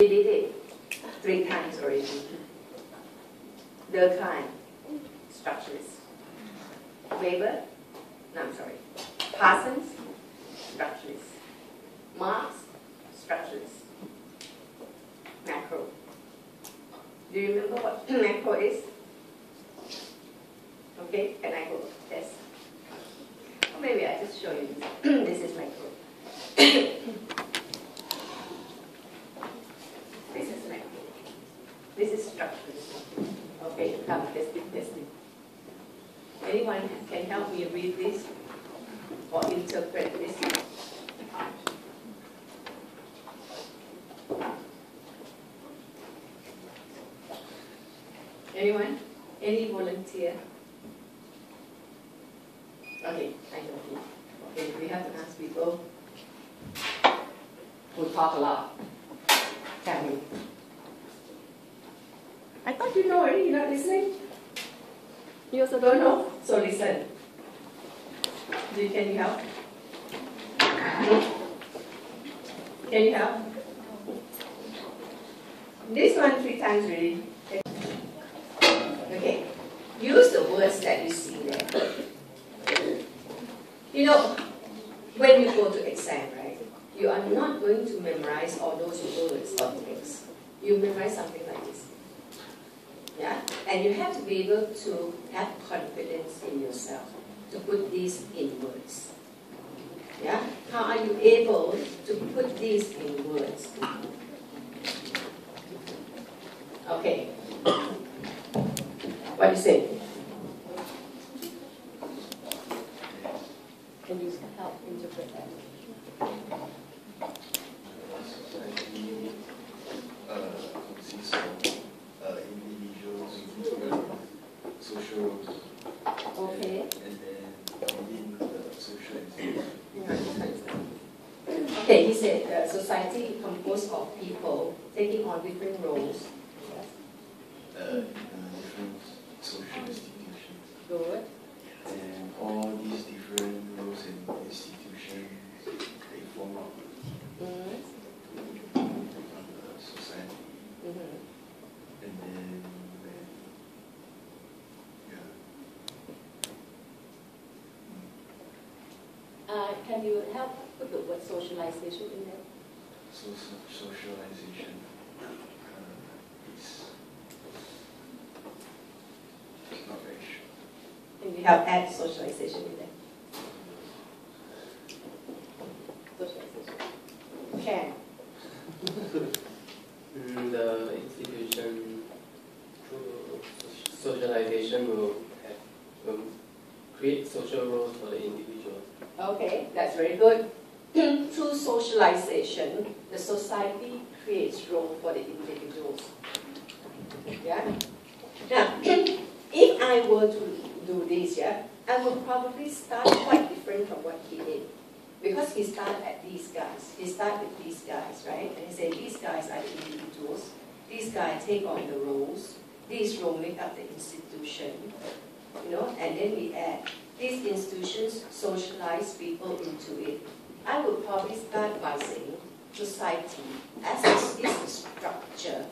We did it 3 times already. Durkheim, structuralist. Weber, no, I'm sorry. Parsons, structuralist. Marx, structuralist. Macro. Do you remember what macro is? Okay, can I go? Yes. Or maybe I just show you this. This is macro. This is macro. This is structuralist. Okay, come, testing. Anyone can help me read this or interpret this? Anyone? Any volunteer? Okay, I know. Okay, we have to ask people who talk a lot. Tell me. I thought you know already, you're not listening? You also don't know? So listen. Can you help? Can you help? This one 3 times really. Okay. Use the words that you see there. You know, when you go to exam, right, you are not going to memorize all those words or things. You memorize something like this. Yeah? And you have to be able to have confidence in yourself to put these in words. Yeah? How are you able to put these in words? Okay. What do you say? Can you help interpret that? Society consists of individuals, social roles, Okay. and then within the social institution. Okay, he said society is composed of people taking on different roles. Different social institutions. Good. And all these different roles and institutions, they form up society. And then, Can you help put the word socialization in there? Socialization is not very sure. Can you help add socialization in there? Socialization. Can. The institution through socialization will create social roles for the individual. Okay, that's very good. Through socialization, the society creates role for the individuals. Yeah? Now, if I were to do this, yeah, I would probably start quite different from what he did. Because he started at these guys. He started with these guys, right? And he said, these guys are the individuals. These guys take on the roles. These roles make up the institution. You know, and then we add, these institutions socialize people into it. I would probably start by saying, society as is a structure,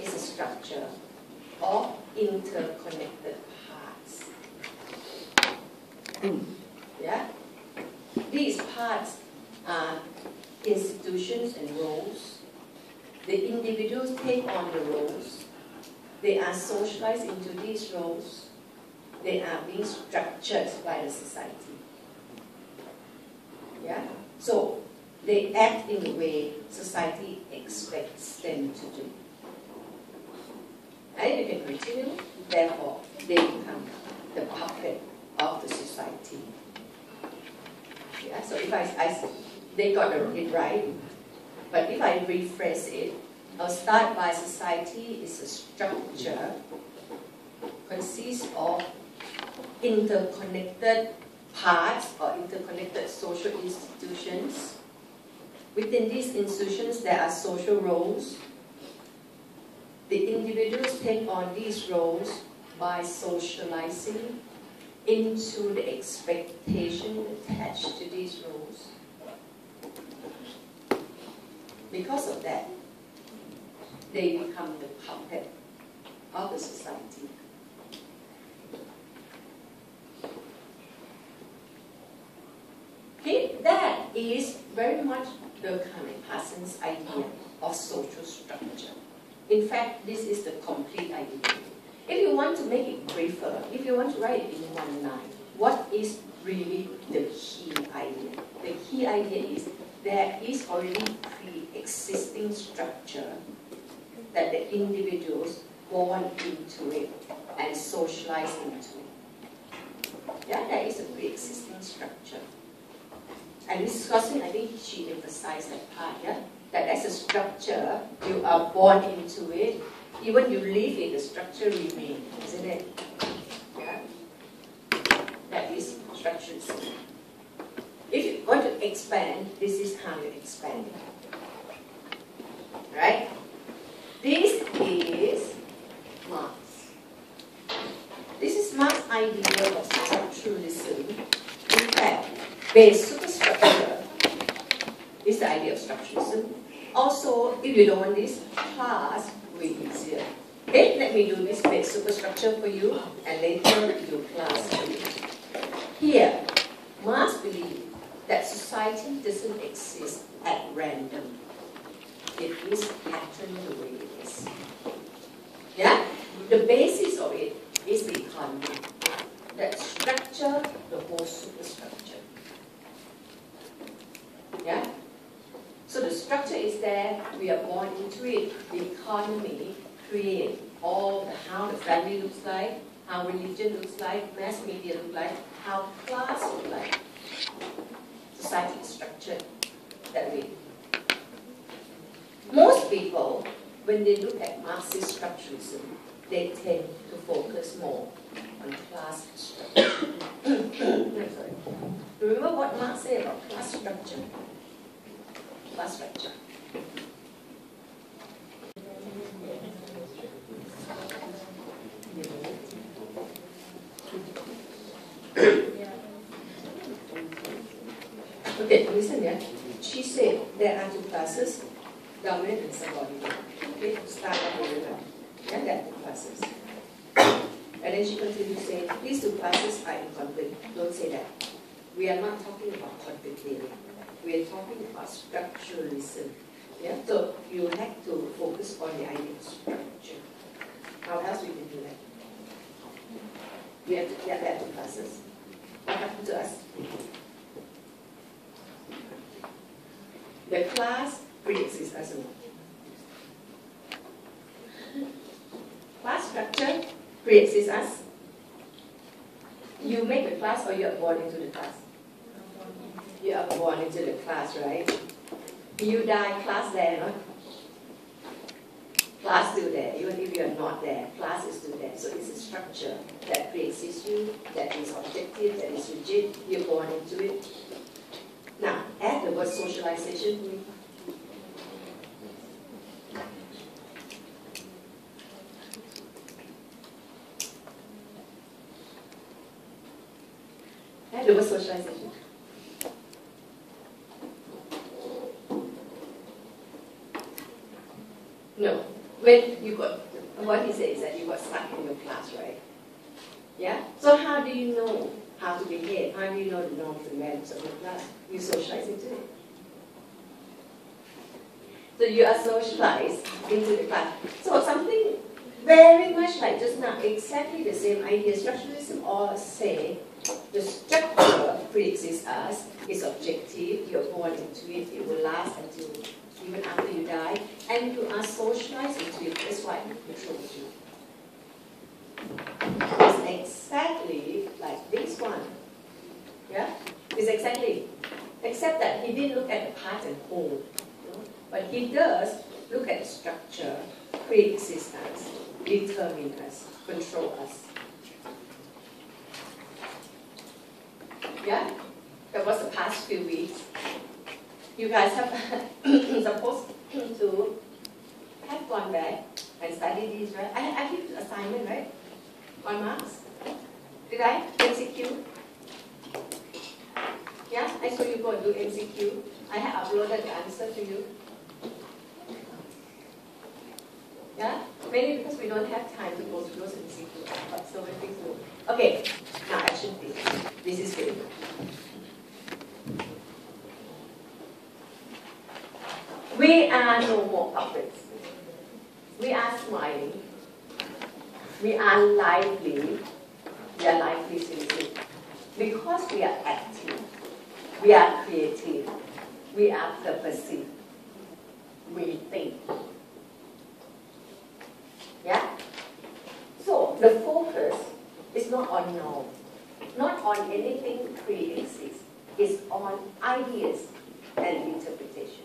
is a structure of interconnected parts. Yeah? These parts are institutions and roles. The individuals take on the roles. They are socialized into these roles. They are being structured by the society. Yeah? So, they act in the way society expects them to do. And you can continue, therefore, they become the puppet of the society. Yeah, so if they got it right, but if I rephrase it, I'll start by society is a structure, consists of interconnected parts or interconnected social institutions. Within these institutions, there are social roles. The individuals take on these roles by socializing into the expectation attached to these roles. Because of that, they become the puppet of the society. Okay, that is very much the Parsons' idea of social structure. In fact, this is the complete idea. If you want to make it briefer, if you want to write it in one line, what is really the key idea? The key idea is there is already pre-existing structure that the individuals born into it and socialize into it. Yeah, there is a pre-existing structure. And Mrs. Gosling, I think she emphasized that part, yeah? That as a structure, you are born into it. Even you live in the structure remains, isn't it? Yeah? That is structuralism. If you want to expand, this is how you expand it. Right? This is Marx. This is Marx's idea of structuralism. In fact, base superstructure is the idea of structuralism. Also, if you don't want this, class will be easier. Okay, let me do this base superstructure for you, and later do class for you. Here, Marx believes that society doesn't exist at random. It is patterned the way it is. Yeah? The basis of it is the economy. That structure, the whole superstructure. Yeah? So the structure is there, we are born into it. The economy creates all the, how the family looks like, how religion looks like, mass media looks like, how class looks like. Society is structured that way. Most people, when they look at Marxist structuralism, they tend to focus more on class structure. Sorry. Remember what Marx said about class structure? Class structure. Okay, listen here. She said there are two classes, dominant and subordinate. Okay, start off with that. Yeah, there are two classes. And then she continued saying, these two classes are in conflict. Don't say that. We are not talking about conflict theory. We are talking about structuralism. Yeah, so you have to focus on the idea of structure. How else we can do that? We have to get that two classes. What happened to us? The class pre-exists as well. Class structure pre-exists us. You make the class or you are born into the class? You are born into the class, right? You die, class there, no? Class still there, even if you are not there, class is still there. So it's a structure that pre-exists you, that is objective, that is rigid, you're born into it. Now, add the word socialization to it. Add the word socialization. No. When you got, what he said is that you got stuck in your class, right? Yeah? So how do you know how to behave? How do you know the norms and values of your class? You socialize into it. So you are socialized into the class. So something very much like just now, exactly the same idea. Structuralism all say the structure pre-exists us, is objective, you're born into it, it will last until even after you die, and you are socialized into it. That's why it controls you. It's exactly like this one. Yeah? It's exactly. Except that he didn't look at the part and whole. You know? But he does look at the structure, pre-exist us, determine us, control us. Yeah? That was the past few weeks. You guys have supposed to have gone back and studied these, right? I give the assignment, right? On Marx. Did I? MCQ? Yeah? I saw you go and do MCQ. I have uploaded the answer to you. Mainly because we don't have time to go through those institutes, but so many things to do. Okay, now action please. This is very good. We are no more puppets. We are smiling. We are lively. We are lively simply. Because we are active. We are creative. We are purposive. We think. Yeah? So the focus is not on norm, not on anything pre-exists. It's on ideas and interpretation.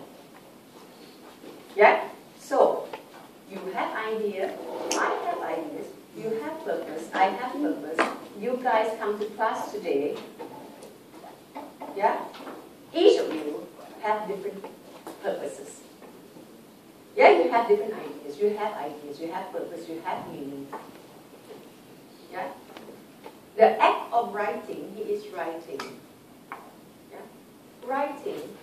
Yeah? So you have idea, I have ideas, you have purpose, I have purpose. You guys come to class today. Yeah? Each of you have different purposes. Yeah, you have different ideas, you have purpose, you have meaning. Yeah? The act of writing, he is writing. Yeah? Writing,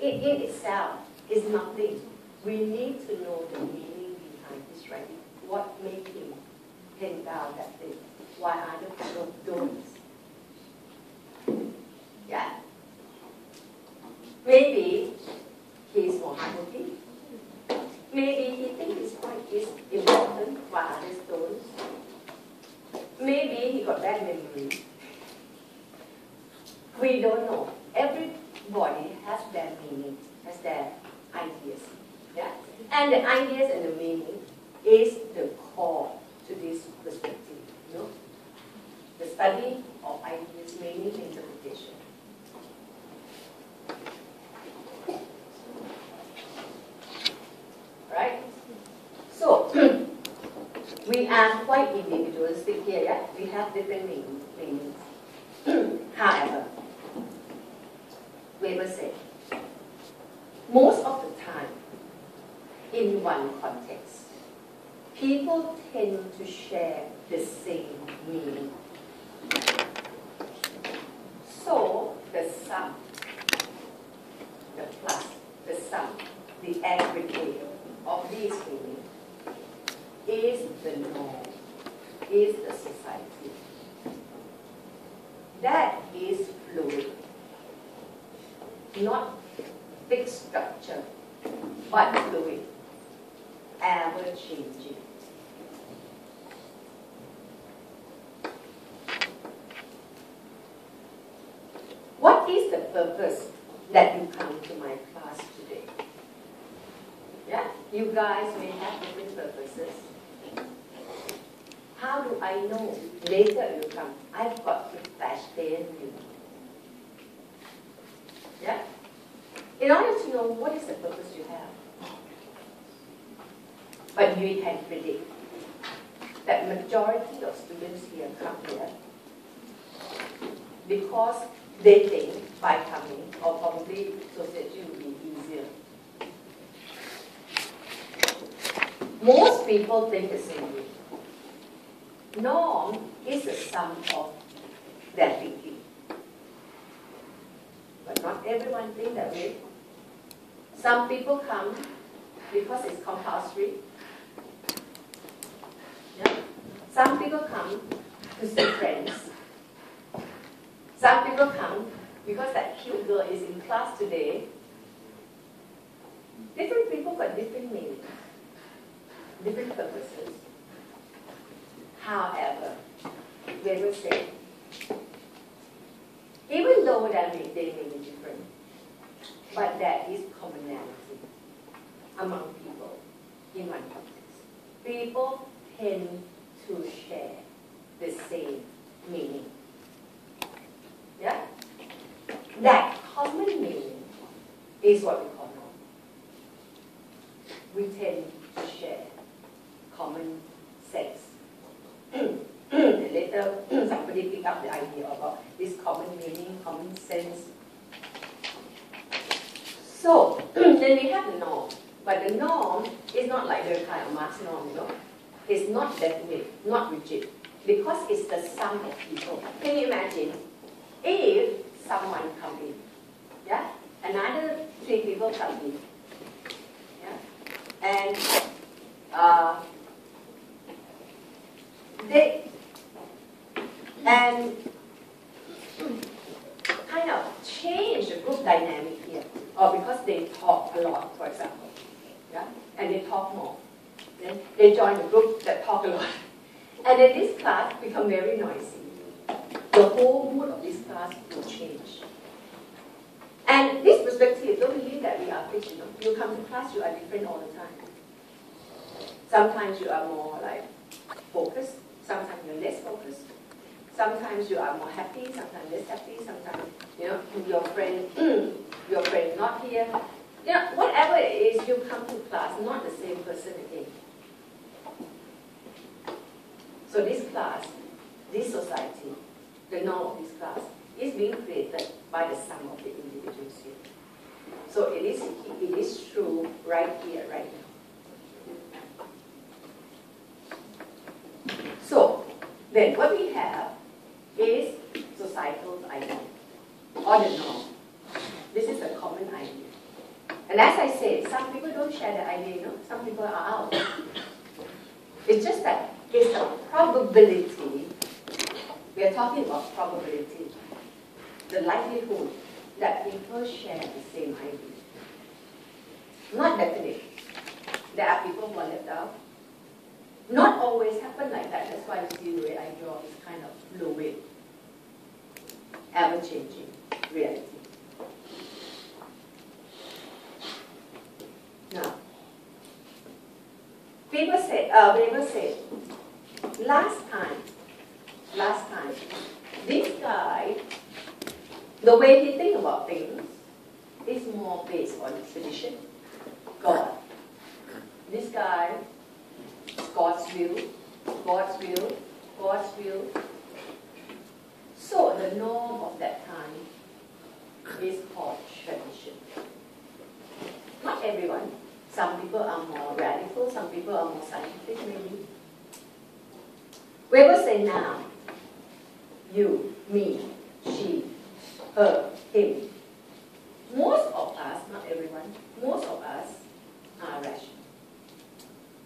in itself, is nothing. We need to know the meaning behind his writing. What made him pen down that thing? Why other people don't? Yeah? Maybe he's more hardworking. Maybe he thinks his point is important while others don't. Maybe he got bad memory. We don't know. Everybody has their meaning, has their ideas. Yeah? And the ideas and the meaning is the core to this perspective. You know? The study of ideas, meaning, interpretation. Right? So, we are quite individualistic here, yeah? We have different meanings. However, Weber said, most of the time, in one context, people tend to share the same meaning. So, the sum, the plus, the sum, the aggregate of these meanings is the norm, is the society. That is fluid, not fixed structure, but fluid, ever changing. What is the purpose that you come to my class today? Yeah, you guys may have different purposes. How do I know? Later you come. I've got to fashion you. Yeah? In order to know what is the purpose you have. But you can predict that majority of students here come here because they think by coming, or probably society will be easier. Most people think the same way. Norm is a sum of their thinking. But not everyone thinks that way. Some people come because it's compulsory. Yeah? Some people come to see friends. Some people come because that cute girl is in class today. Different people got different meanings, different purposes. However, they will say, even though they may be different, but there is commonality among people in one context. People tend to share the same meaning. Yeah? That common meaning is what we call norm. We tend to share common sense. Later, somebody pick up the idea about this common meaning, common sense. So, then we have the norm. But the norm is not like the kind of Marx norm, you know. It's not definite, not rigid. Because it's the sum of people. Can you imagine? If someone comes in, yeah? Another 3 people come in, yeah? And they kind of change the group dynamic here, or because they talk a lot, for example, yeah, and they talk more. Then they join the group that talk a lot, and then this class become very noisy. The whole mood of this class will change. And this perspective, don't believe that we are fixed. You come to class, you are different all the time. Sometimes you are more like focused, sometimes you're less focused. Sometimes you are more happy, sometimes less happy, sometimes, your friend not here. Whatever it is, you come to class, not the same person again. So this class, this society, the norm of this class, is being created by the sum of the individuals here. So it is true right here, right now. So then what we have is societal idea, or the norm. This is a common idea. And as I said, some people don't share the idea, some people are out. It's just that it's a probability. We are talking about probability. The likelihood that people share the same idea. Not definite. There are people who are left out. Not always happen like that. That's why you see the way I draw is kind of low weight, ever-changing reality. Now, Weber said, last time, this guy, the way he thinks about things is more based on tradition, God. This guy, God's will. So the norm of that time is called tradition. Not everyone. Some people are more radical, some people are more scientific maybe. Weber say now, you, me, she, her, him. Most of us, not everyone, most of us are rational.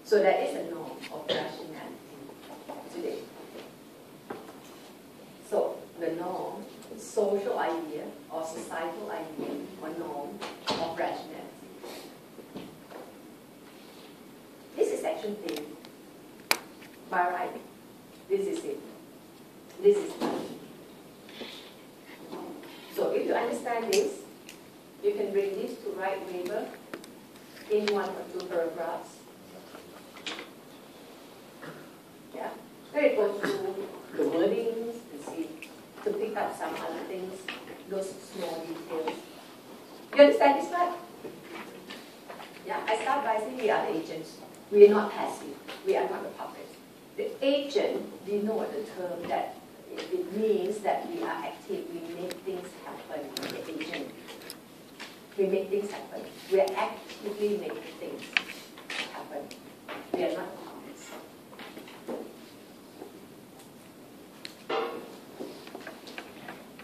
So there is a norm of rationality today. So the norm, social idea or societal idea or norm of rationality. This is action theory. By right, this is it. This is it. So if you understand this, you can bring this to Wright Weber in 1 or 2 paragraphs. Yeah, very go through the wordings and see, to pick up some other things, those small details. You understand this part? Yeah, I start by saying we are the agents. We are not passive. We are not the puppets. The agent denote the term that it means that we are active. We make things happen. The agent. We make things happen. We are actively making things happen. We are not puppets.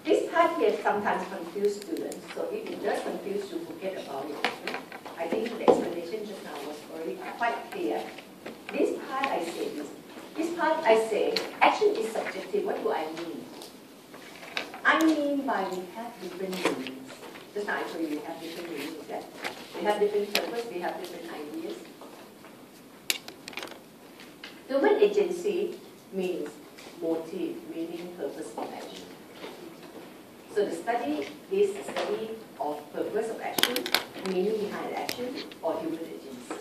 This part here sometimes confuses students. So if it does confuse you, forget about it. I think the explanation just now was already quite clear. This part I say this. This part I say, action is subjective. What do I mean? I mean by we have different meanings. Just now I told you we have different meanings. Yeah? We have different purpose, we have different ideas. Human agency means motive, meaning, purpose, and action. So the study is a study of purpose of action, meaning behind the action, or human agency.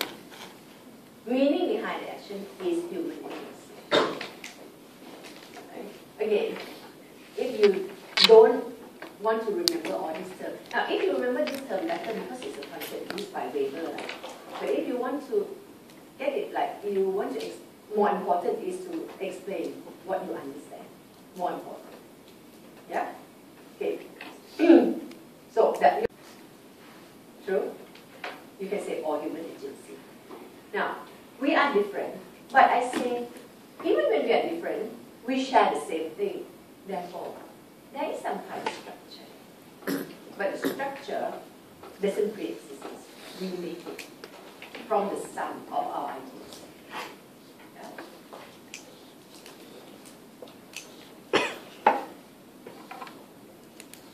Meaning behind the action is human agency. Right? Again, if you don't want to remember all these terms, now if you remember this term better because it's a concept used by Weber, right? But if you want to get it, like you want to, more important is to explain what you understand. More important. Yeah? Okay. So that true? You can say all human agency. Now, we are different, but I say, even when we are different, we share the same thing. Therefore, there is some kind of structure. But the structure doesn't pre-exist. We make it. from the sum of our ideas. Yeah?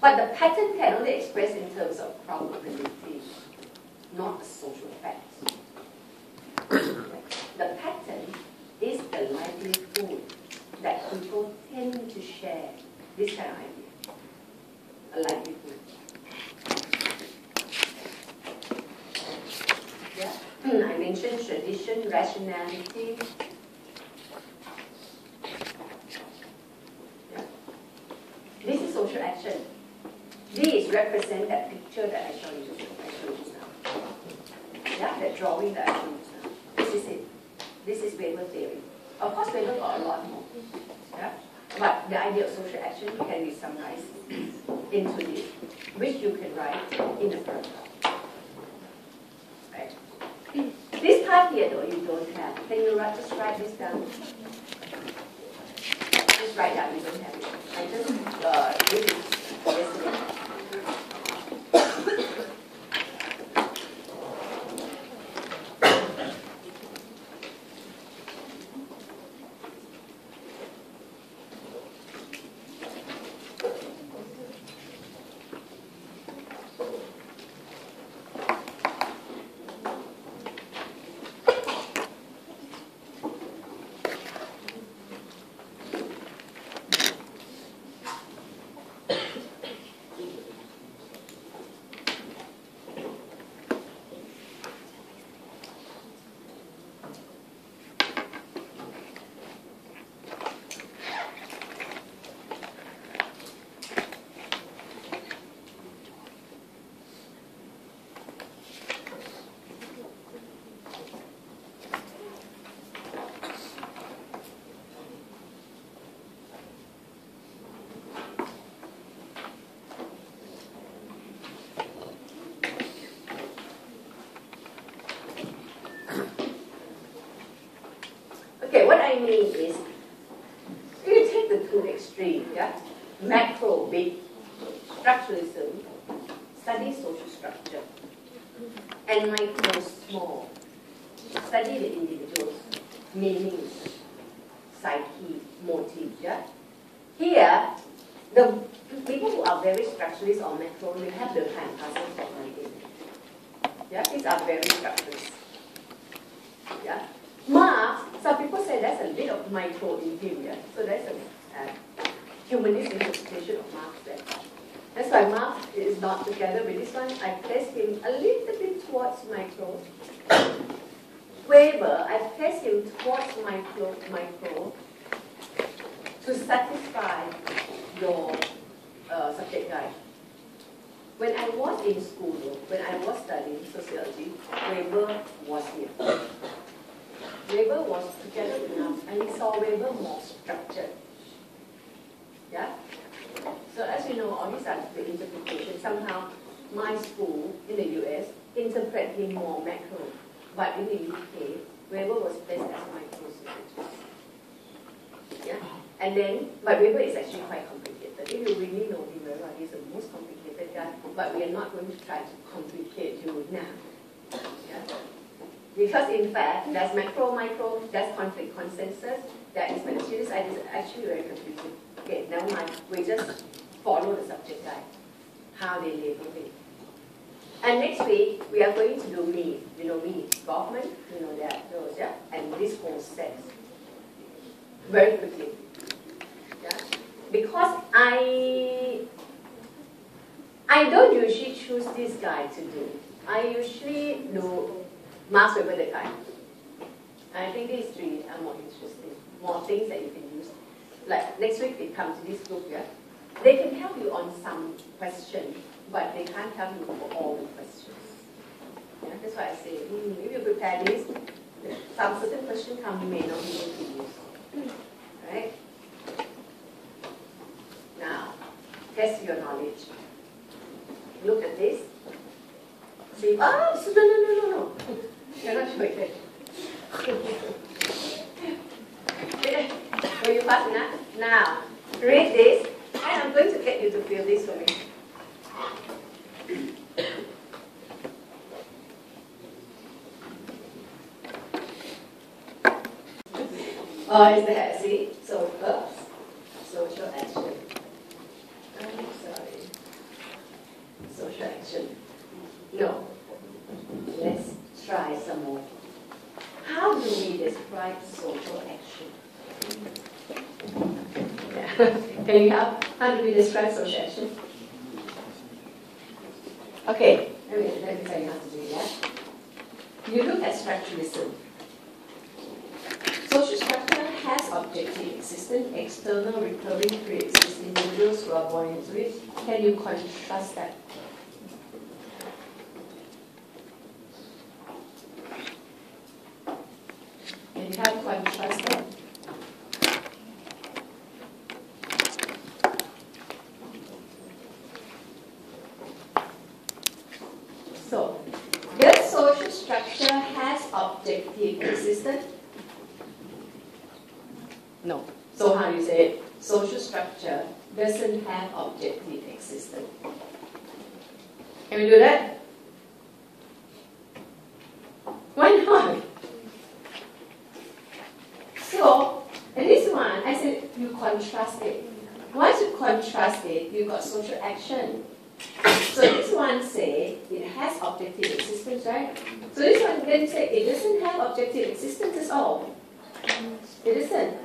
But the pattern can only express in terms of probability, not the social facts. The pattern is the livelihood that people tend to share this kind of idea, a livelihood. Yeah? I mentioned tradition, rationality. Yeah? This is social action. These represent that picture that I showed you just now. Yeah, that drawing that I showed you just now. This is it. This is Weber theory. Of course, Weber got a lot more. Yeah? But the idea of social action can be summarized into this, which you can write in a paragraph. Right? This part here, though, you don't have. Can you just write this down? Just write down, you don't have it. I just did it yesterday. Okay, what I mean is, if you take the two extremes, yeah, macro, big, structuralism, study social structure, and micro, small, study the individual's meanings, psyche, motive, yeah. Here, the people who are very structuralist or macro, they have the kind of writing. Yeah, these are very structuralist. Yeah. Marx, some people say there's a bit of micro in him, yeah? So there's a humanist interpretation of Marx there. That's why Marx is not together with this one. I place him a little bit towards micro. Weber, I place him towards micro to satisfy your subject guide. When I was in school, when I was studying sociology, Weber was here. Weber was together with us, and we saw Weber more structured. Yeah? So as you know, all these are the interpretations. Somehow, my school in the US interpret him more macro, but in the UK, Weber was placed as micro. Yeah? And then, but Weber is actually quite complicated. If you really know him very well, he's the most complicated guy, but we are not going to try to complicate you now. Yeah? Because in fact, there's macro, micro, there's conflict, consensus, there is materialist ideas, actually very confusing. Okay, never mind, we just follow the subject guide, how they label it. And next week, we are going to do me. You know me, Goffman, you know that, those, yeah? And this whole set. Very quickly. Yeah? Because I don't usually choose this guy to do. I usually do Marx, Weber, Descartes. I think these three are more interesting, more things that you can use. Like next week, they come to this group, yeah? They can help you on some questions, but they can't help you for all the questions. Yeah? That's why I say, if you prepare this, some certain question come, you may not be able to use. Right? Now, test your knowledge. Look at this. See, oh, no. You're not sure yet. Will you pass enough? Now, read this, and I'm going to get you to fill this for me. Oh, is there? See? So, social action. I'm sorry. Social action. No. Let's try some more. How do we describe social action? Yeah. Can you help? How do we describe social action? Okay, let me tell you how to do that. You look at structuralism. Social structure has objective existence, external, recurring, pre-existing individuals who are born into it. Can you contrast that? Can you help contrast that? So, the social structure has objective existence? No. So how do you say it? Social structure doesn't have objective existence. Can we do that? Why not? So, in this one, I said you contrast it. Once you contrast it, you got social action. So this one say it has objective existence, right? So this one then say it doesn't have objective existence at all. It isn't.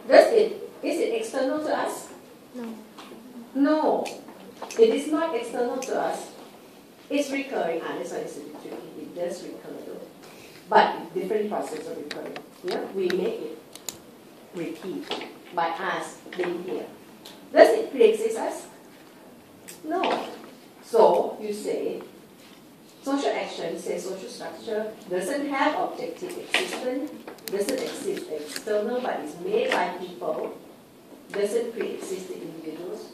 Does it? Is it external to us? No. No. It is not external to us. It's recurring. This one is a bit tricky. It does recur though. But different process of recurring. Yeah? We make it repeat by us being here. Does it pre-exist us? No. So you say social action, say social structure, doesn't have objective existence, doesn't exist external but is made by people, doesn't pre-exist the individuals,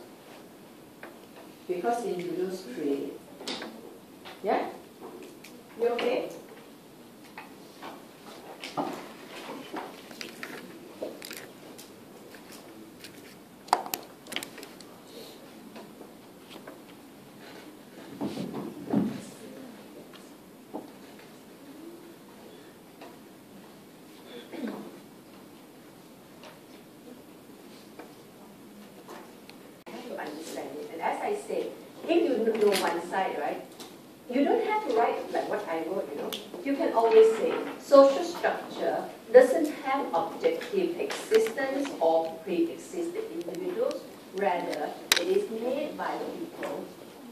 because individuals create it. Yeah? You okay? Understand it. And as I said, if you know one side, right, you don't have to write like what I wrote, you know. You can always say social structure doesn't have objective existence or pre-exist the individuals. Rather, it is made by the people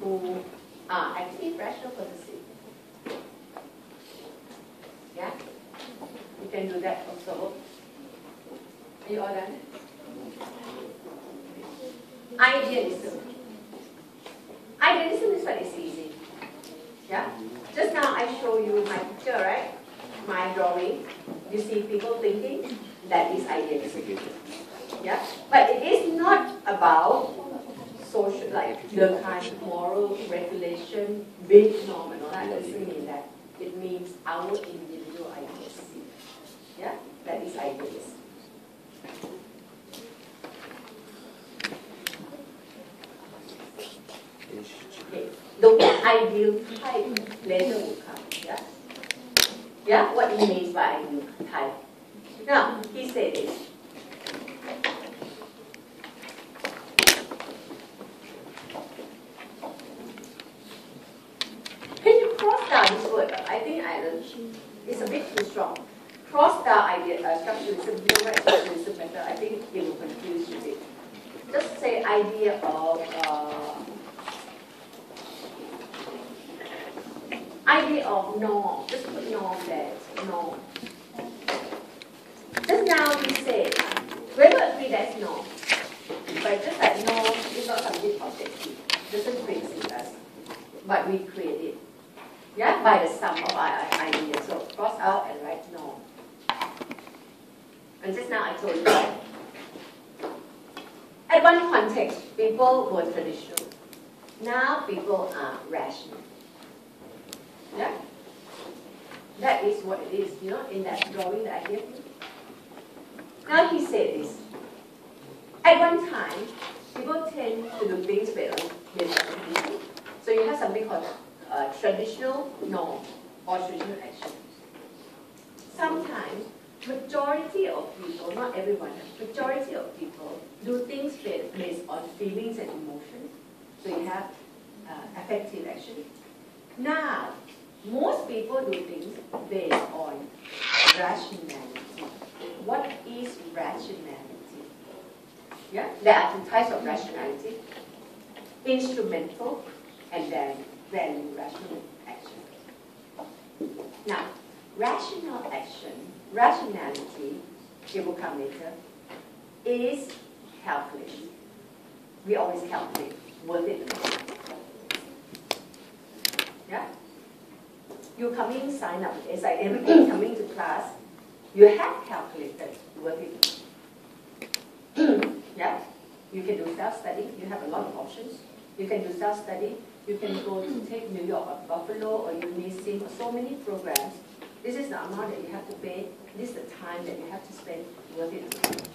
who are active, rational, possessive. Yeah? You can do that also. Are you all done? Idealism. Idealism is what is easy. Yeah? Just now I show you my picture, right? My drawing. You see people thinking, that is idealism. Yeah? But it is not about social, like the kind of moral regulation, big norm and all that. It doesn't mean that. It means our individual ideas. Yeah? That is idealism. Okay. The word ideal type later will come. Yeah? Yeah? What he means by ideal type. Now, he said this. Can you cross down this word? I think it's a bit too strong. Cross down idea, structuralism, you know, write structuralism better. I think it will confuse you a bit. Just say idea of norm. Just put norm there. Norm. Just now we said, we will agree that's norm. But just like norm is not something objective. Doesn't exist us. But we create it. Yeah? By the sum of our ideas. So cross out and write norm. And just now I told you that at one context, people were traditional. Now people are rational. Yeah? That is what it is, you know, in that drawing that I gave you. Now he said this. At one time, people tend to do things based on tradition. So you have something called traditional norm or traditional action. Sometimes majority of people, not everyone, majority of people do things based on feelings and emotions. So you have affective action. Now, most people do things based on rationality. What is rationality? Yeah, there are two types of rationality: instrumental and then value rational action. Now, rational action, rationality, it will come later, is calculation. We always calculate, worth it or not. Yeah? You coming, sign up with SIM, coming to class, you have calculated, worth it. Yeah? You can do self-study, you have a lot of options. You can do self-study, you can go to take New York or Buffalo or UNISYM, so many programs. This is the amount that you have to pay, this is the time that you have to spend, worth it.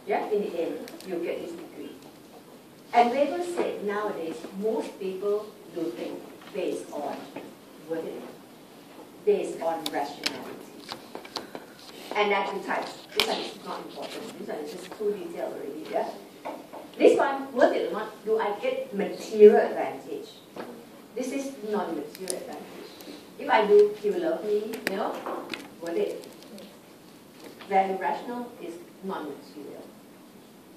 Yeah, in the end, you get this degree. And Weber said nowadays, most people do things based on worth it, based on rationality. And there are two types. This one is not important. This one is just too detailed already. Yeah? This one, worth it or not, do I get material advantage? This is non-material advantage. If I do, he will love me, you know, worth it. Value rational is non-material.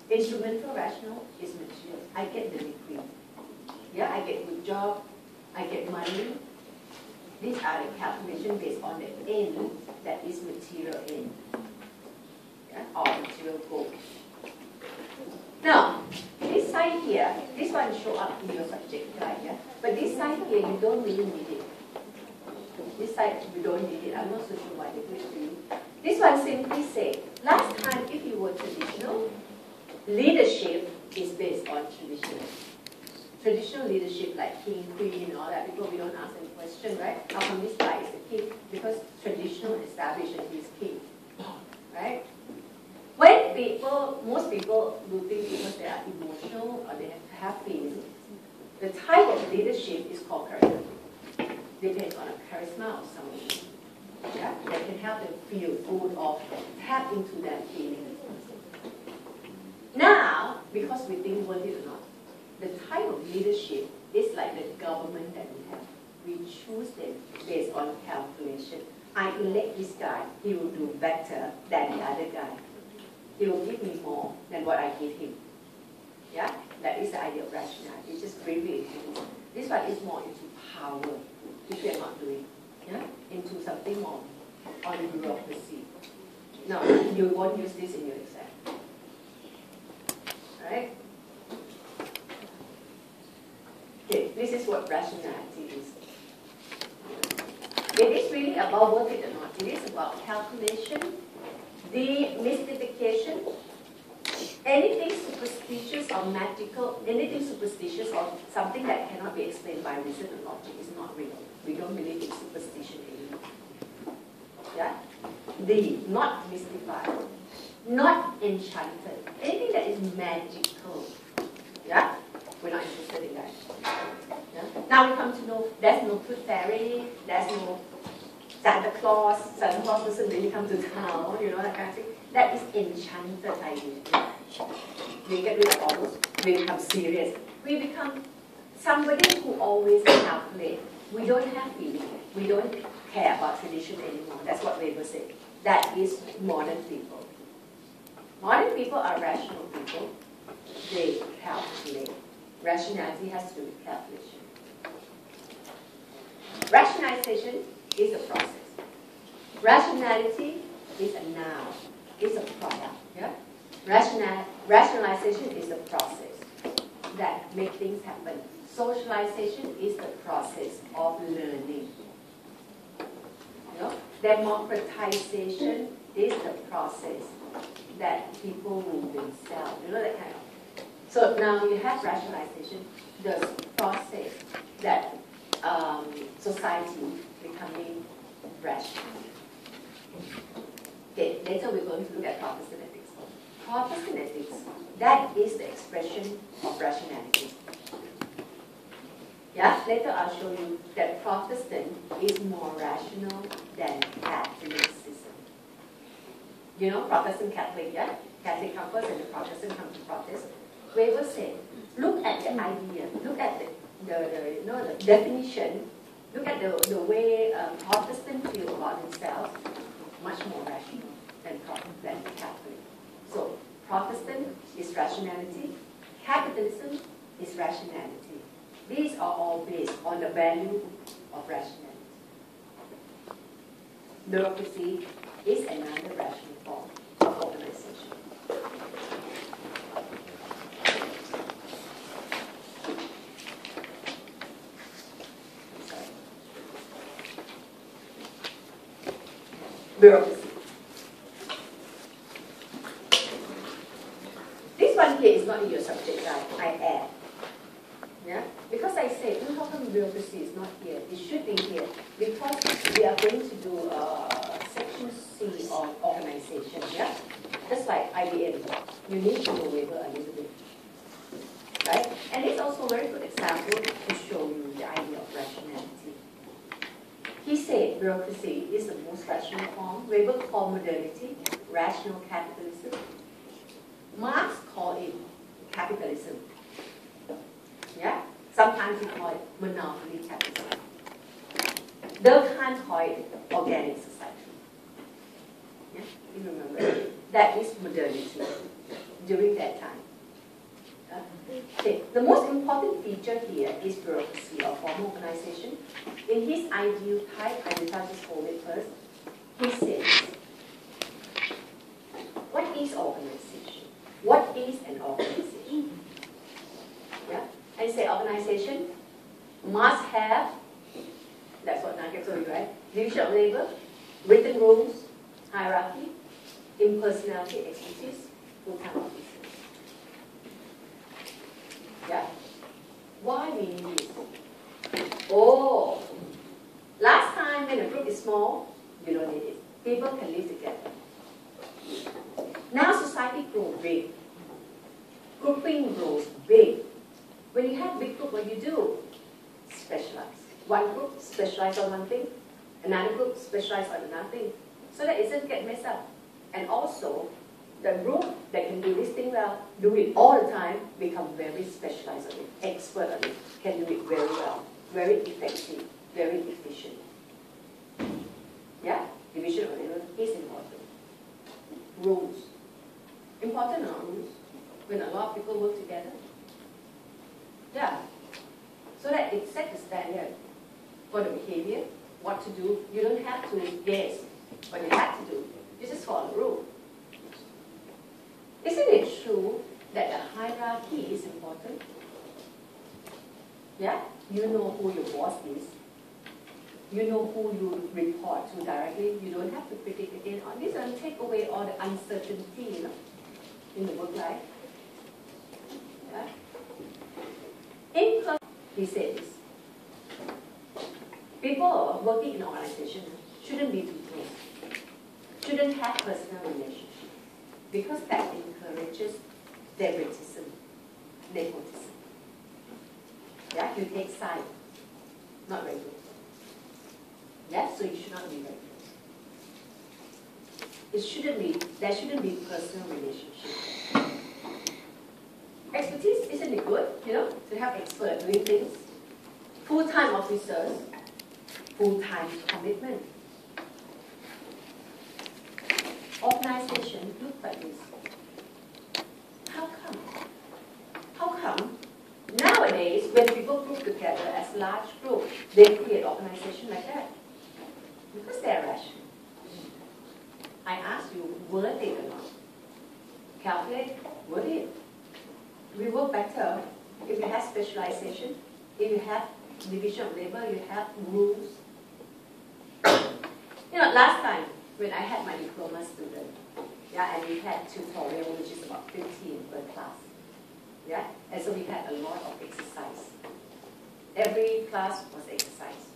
Instrumental rational is material. I get the degree. Yeah, I get good job, I get money. These are the calculations based on the end that is material end. Yeah, or material goal. Now, this side here, this one show up in your subject guide, yeah? But this side here, you don't really need it. This side, you don't need it. I'm not so sure why they do it to you. This one simply say, last time if you were traditional, leadership is based on tradition. Traditional leadership like king, queen, and all that, people, we don't ask any question, right? How come this guy is the king? Because traditional established that he is king, right? When people, most people do things because they are emotional or they have feelings, the type of leadership is called charisma. Depends on a charisma of someone. Yeah? That can help them feel good or tap into their feelings. Now, because we think worth it or not, the type of leadership is like the government that we have. We choose them based on calculation. I elect this guy, he will do better than the other guy. He will give me more than what I give him. Yeah? That is the idea of rationality. It's just briefly into this one is more into power, which we are not doing. Yeah? Into something more on bureaucracy. No, you won't use this in your exam. Right? Okay, this is what rationality is. It is really about worth it or not. It is about calculation, demystification, anything superstitious or magical, anything superstitious or something that cannot be explained by reason and logic is not real. We don't believe in superstition anymore. Yeah? Not mystified, not enchanted, anything that is magical. Yeah? We're not interested in that. Yeah? Now we come to know there's no tooth fairy, there's no Santa Claus. Santa Claus doesn't really come to town, you know, that kind of thing. That is enchanted idea. We get rid of all those. We become serious. We become somebody who always calculates. We don't have feeling. We don't care about tradition anymore. That's what Weber said. That is modern people. Modern people are rational people. They calculate. Rationality has to do with calculation. Rationalization is a process. Rationality is a noun. It's a product. Yeah? Rationalization is the process that makes things happen. Socialization is the process of learning. You know? Democratization is the process that people move themselves. You know that kind of. So now you have rationalization, the process that society becoming rational. Okay, later we're going to look at Protestant ethics. Protestant ethics, that is the expression of rationality. Yeah, later I'll show you that Protestant is more rational than Catholicism. You know, Protestant Catholic, yeah? Catholic come first and the Protestant come to Protest. Weber said, look at the idea, look at the definition, look at the way Protestants feel about themselves, much more rational than Catholic. So Protestant is rationality, capitalism is rationality. These are all based on the value of rationality. Bureaucracy is another rational form of organization. Bureaucracy. This one here is not in your subject, right? I add. Yeah? Because I said, how come bureaucracy is not here? It should be here. Because we are going to do section C on organization. Yeah? Just like IBM. You need to know Weber a little bit. Right? And it's also a very good example to show you the idea of rationality. He said bureaucracy is the most rational form. Weber called modernity rational capitalism. Marx called it capitalism. Yeah? Sometimes he called it monopoly capitalism. Durkheim called it organic society. Yeah? You remember? That is modernity during that time. Okay. The most important feature here is bureaucracy or formal organization. In his ideal type, I will just hold it first. He says, what is organization? What is an organization? Yeah? I say organization must have, that's what Nigel told you, right? Division of labor, written rules, hierarchy, impersonality, expertise, full-time officers. Yeah. Why we need this? Oh, last time when a group is small, you don't need it. People can live together. Now society grows big. Grouping grows big. When you have big group, what you do? Specialize. One group specialize on one thing, another group specialize on another thing, so that it doesn't get messed up. And also, the group that can do this thing well, do it all the time, become very specialized on it, expert on it, can do it very well, very effective, very efficient. Yeah? Division of labor is important. Rules. Important or not rules? When a lot of people work together. Yeah. So that it sets the standard for the behavior, what to do. You don't have to guess what you have to do. You just follow the rule. Isn't it true that the hierarchy is important? Yeah? You know who your boss is. You know who you report to directly. You don't have to predict again. This will take away all the uncertainty, in the work life. Yeah? He said this. People working in an organization shouldn't be too close. Shouldn't have personal relationships. Because that encourages favoritism, nepotism. Yeah, you take side, not very good. Yeah, so you should not be very good. There shouldn't be personal relationship. Expertise, isn't it good, to have experts doing things? Full-time officers, full-time commitment. Organization look like this. How come? How come nowadays when people group together as large groups, they create organization like that? Because they're rational. I ask you, worth it or not? Calculate, worth it. We work better if you have specialization, if you have division of labor, you have rules. Last time, when I had my diploma student, and we had tutorial, which is about 15 per class, and so we had a lot of exercise. Every class was exercise.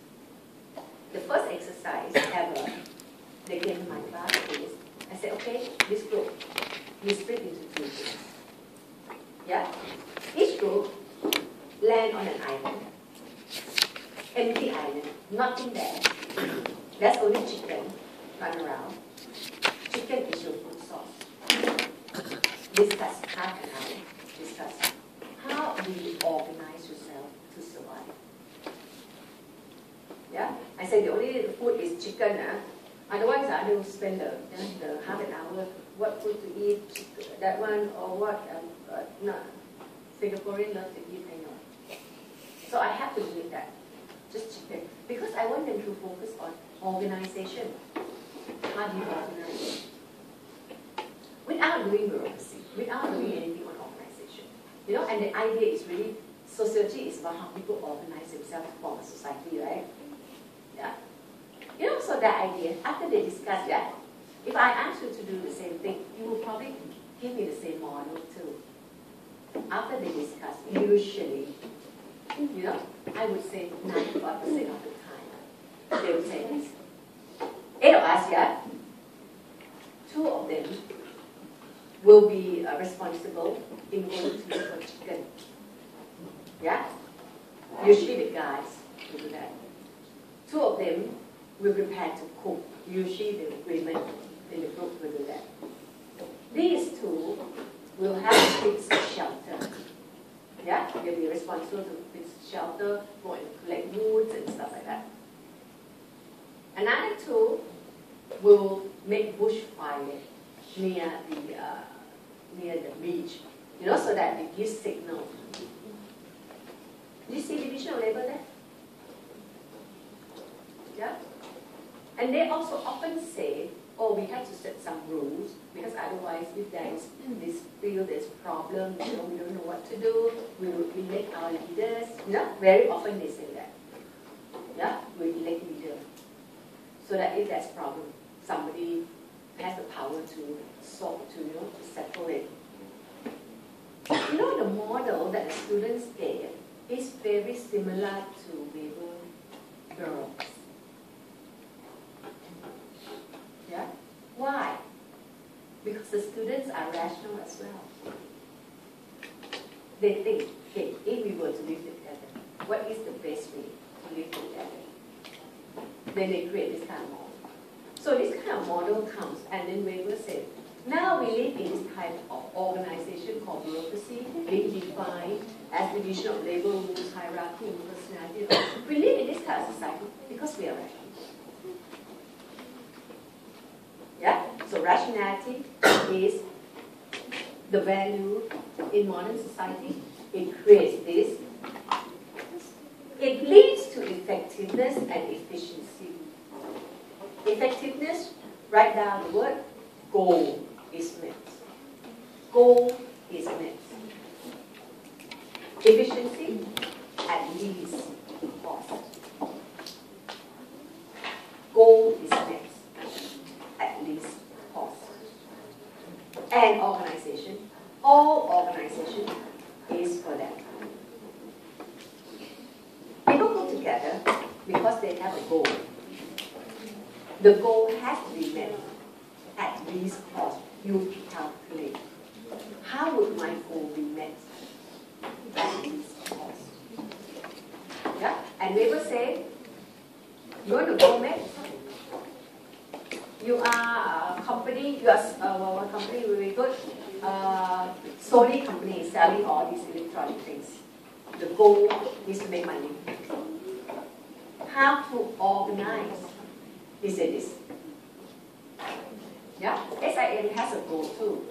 The first exercise ever, they came to my class, I said, okay, this group, we split into two groups. Each group land on an island, empty island, nothing there. There's only chicken run around. chicken is your food source. Discuss half an hour. Discuss how do you organize yourself to survive. Yeah, I said the only food is chicken. Otherwise, I will spend the half an hour what food to eat, that one or what. No, Singaporean love to eat, I know. So I have to do that, just chicken, because I want them to focus on organization. How do you organize? Without doing bureaucracy, without doing anything on organization. You know, and the idea is really, sociology is about how people organize themselves to form a society, right? Yeah. You know, so that idea, after they discuss that, if I ask you to do the same thing, you will probably give me the same model too. After they discuss, usually, you know, I would say 95% of the time, they would say this. 8 of us, yeah? 2 of them will be responsible in going to look for chicken. Yeah? Usually the guys will do that. 2 of them will prepare to cook. Usually the women in the group will do that. These 2 will have fixed shelter. Yeah? They'll be responsible to fix shelter, go and collect woods and stuff like that. Another 2 will make bushfire near the beach, you know, so that it gives signal. Do you see division of labor there? Yeah? And they also often say, oh, we have to set some rules, because otherwise if there is this field, there's problem, you know, we don't know what to do, we will elect our leaders. You know, very often they say that. Yeah? We elect leaders. So that if there's problem, somebody has the power to solve, to settle it. You know, the model that the students gave is very similar to Weber girls. Yeah? Why? Because the students are rational as well. They think, okay, if we were to live together, what is the best way to live together? Then they create this kind of model. So this kind of model comes, and then Weber said, now we live in this type of organization called bureaucracy, being defined as division of labor, rules, hierarchy, and personality. We live in this kind of society because we are rational. Yeah? So rationality is the value in modern society. It creates this. It leads to effectiveness and efficiency. Effectiveness, write down the word, goal is met. Goal is met. Efficiency, at least cost. Goal is met. At least cost. And organization, all organization is for them. People go together because they have a goal. The goal has to be met at least cost. You calculate. How would my goal be met at least cost? Yeah? And they will say, you want to go met? You are a company, you are a company very good, Sony company selling all these electronic things. The goal is to make money. How to organize? He said this. Yeah? SIM has a goal too.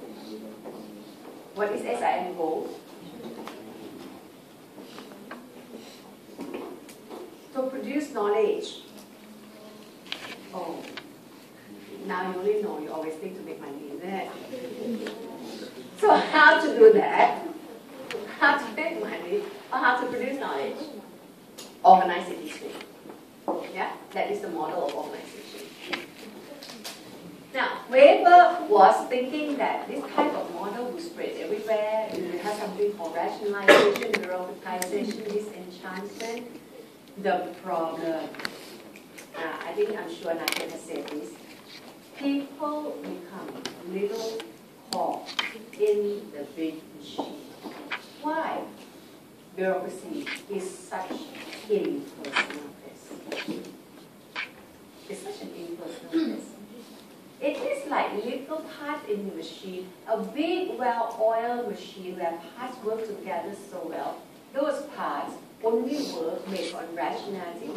What is SIM goal? To produce knowledge. Oh. Now you only know, you always think to make money, isn't it? So how to do that? How to make money or how to produce knowledge? Organize it this way. Yeah? That is the model of organization. Now, Weber was thinking that this type of model will spread everywhere. It will have something called rationalization, bureaucratization, disenchantment. The problem, I'm sure Nathan has said this, people become little caught in the big machine. Why? Bureaucracy is such impersonal test. It's such an impersonal test. It is like little parts in the machine, a big, well-oiled machine where parts work together so well. Those parts only work based on rationality.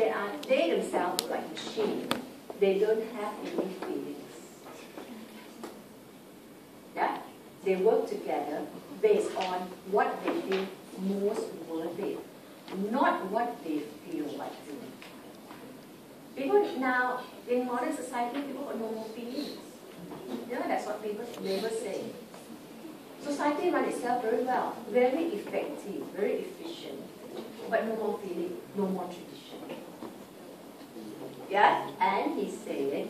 They themselves are like machines. They don't have any feelings. Yeah? They work together based on what they think most worth it, not what they feel like doing. People now, in modern society, people have no more feelings. You know, that's what people say. Society runs itself very well, very effective, very efficient, but no more feeling, no more tradition. Yeah? And he said,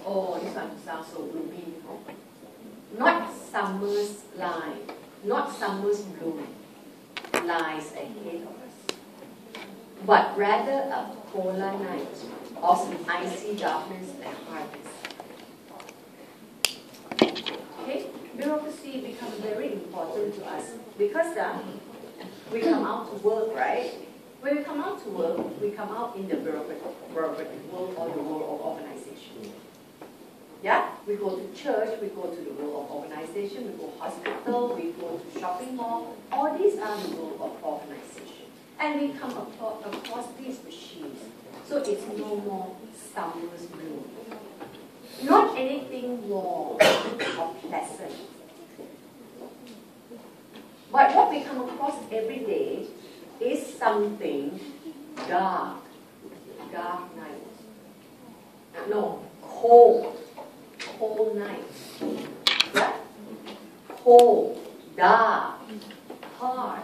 oh, this one sounds so gloomy. Not summer's line, not summer's bloom lies ahead of us, but rather a polar night or some icy darkness and hardness. Okay? Bureaucracy becomes very important to us because we come out to work, right? When we come out to work, we come out in the bureaucratic world or the world of organization. Yeah? We go to church, we go to the world of organization, we go to hospital, we go to shopping mall. All these are the world of organization. And we come across these machines. So it's no more summer's bloom. Not anything warm or pleasant. But what we come across every day is something dark. Dark night. No, cold. Cold night. Yeah? Cold, dark, hard.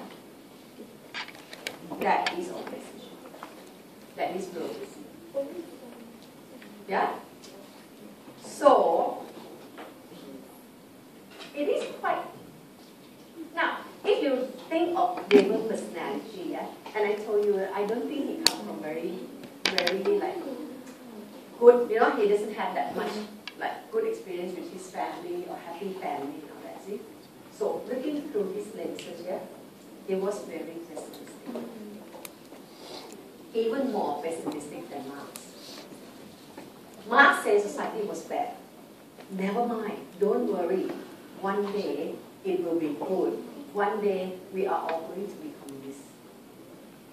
That is organization. That is bureaucracy. Yeah? So, it is quite... Now, if you think of Weber's personality, yeah, and I told you, I don't think he comes from very like good, you know, he doesn't have that much like good experience with his family or happy family and all that, see? So, looking through his lenses, yeah, it was very pessimistic. Even more pessimistic than Marx. Marx says society was bad. Never mind, don't worry. One day it will be good. One day we are all going to be communists.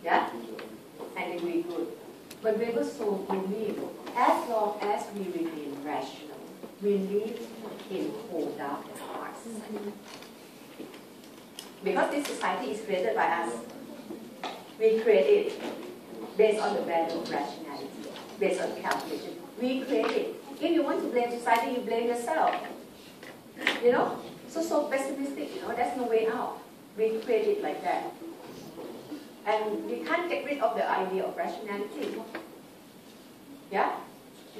Yeah? And it will be good. But we were so gloomy. As long as we remain rational, we live in cold, dark, and hard society. Because this society is created by us. We create it based on the value of rationality, based on calculation. We create it. If you want to blame society, you blame yourself. You know? So pessimistic, you know, there's no way out. We create it like that. And we can't get rid of the idea of rationality. Yeah?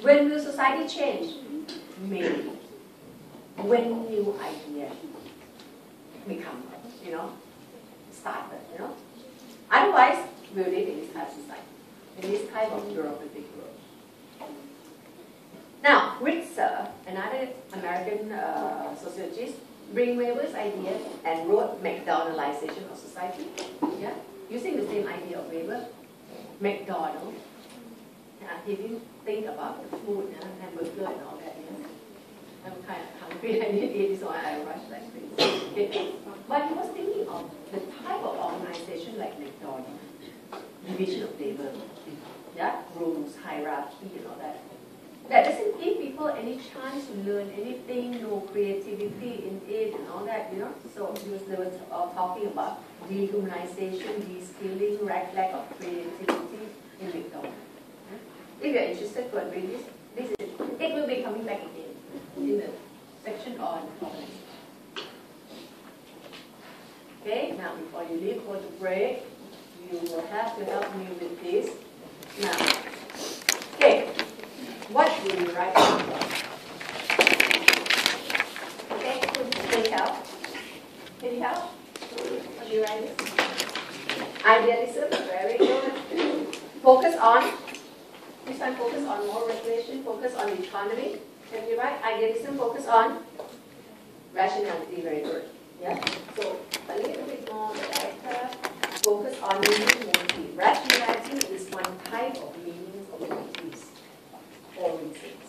When will society change? Maybe. When new idea become, you know, started, you know. Otherwise, we'll live in this type of society, in this type of bureaucratic world. Now, Ritzer, another American sociologist, bring Weber's idea and wrote McDonaldization of society. Yeah? Using the same idea of Weber, McDonald. He didn't think about the food, hamburger and all that. Yeah? I'm kind of hungry, I need to eat, so I rush like this. But he was thinking of the type of organization like McDonald's, division of labor, yeah? Rules, hierarchy, and all that. That doesn't give people any chance to learn anything, no creativity in it and all that, you know. So they were talking about dehumanization, de-skilling, lack of creativity in McDonald's. If you're interested, go and read this. It will be coming back again in the section on organization. Okay, now before you leave for the break, you will have to help me with this. Now, okay. What will you write down? Okay, can you help? Can you help? What do you write? Idealism, very good. Focus on, this one focus on moral regulation, focus on economy. Can you write? Idealism, focus on rationality, very good. Yeah? So, a little bit more director, focus on meaning motive. Rationality is one type of meaning of motives or reasons.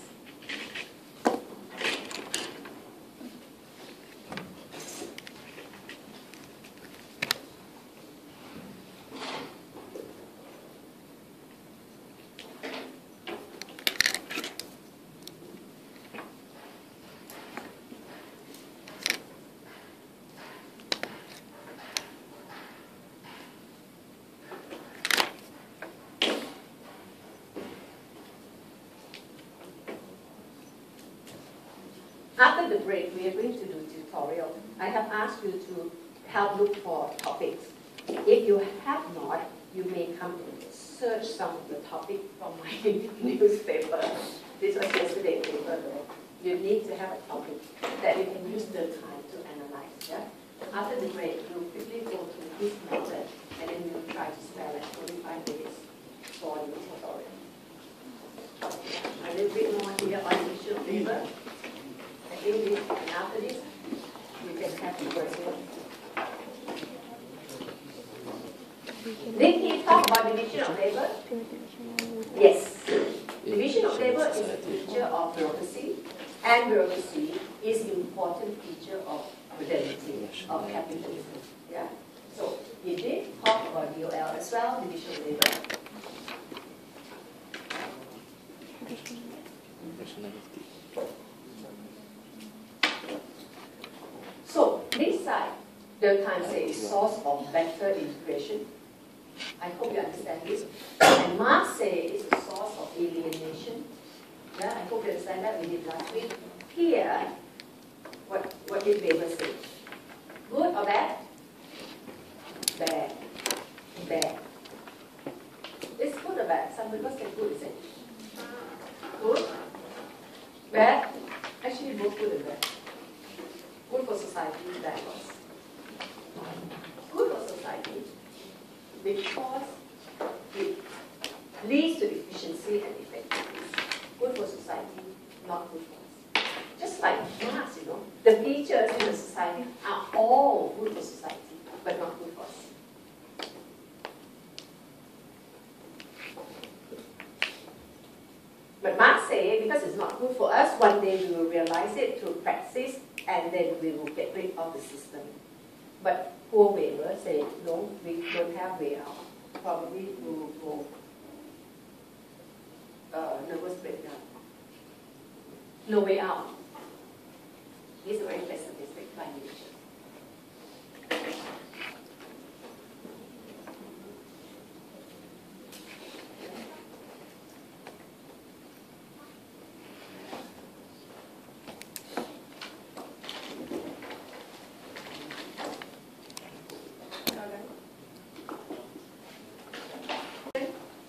After the break, we are going to do tutorial. I have asked you to help look for topics. If you have not, you may come and search some of the topic from my newspaper. This was yesterday's paper though. You need to have a topic that you can use the time to analyze. Yeah? After the break, we'll quickly go through this method and then we'll try to spare like 45 minutes for the tutorial. A little bit more here on visual labor. I think this, and after this, we can have the work. Did he talk about division of labor? Yes. Division of labor is a feature of bureaucracy, and bureaucracy is an important feature of modernity, of capitalism. Yeah. So he did talk about DOL as well, division of labor. So this side, the time says source of better integration. I hope you understand this. And Marx says it's a source of alienation. Yeah, I hope you understand that. We did last week. Here, what did Weber say? Good or bad? Bad. Bad. It's good or bad? Some people say good, is it? Good? Bad? Actually, both good and bad. Good for society, bad for us. Good for society because it leads to efficiency and effectiveness. Good for society, not good for us. Just like Marx, you know, the features in the society are all good for society, but not good for us. But Marx says, because it's not good for us, one day we will realize it through praxis, and then we will get rid of the system. But poor Weber said, no, we don't have way out. Probably we will go nervous breakdown. No way out. This is a very pessimistic by nature.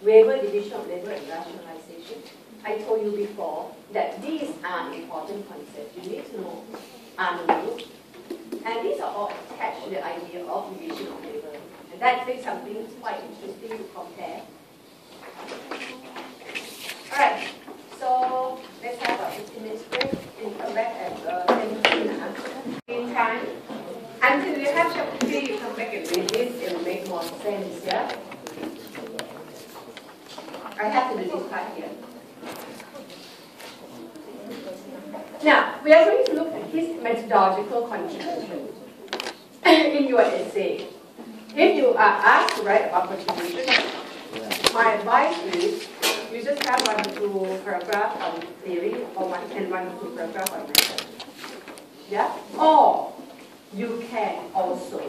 Weber, division of labor and rationalization. I told you before that these are important concepts. You need to know Arnold. And these are all attached to the idea of division of labor. And that makes something quite interesting to compare. Alright, so let's have a 15 minutes break and come back at 10:15. Meantime, until you have chapter 3, you come back and read this, it will make more sense, yeah? I have to do this part here. Now, we are going to look at his methodological contribution in your essay. If you are asked to write about contribution, my advice is you just have 1 or 2 paragraphs on theory or 1 or 2 paragraphs on method. Yeah? Or you can also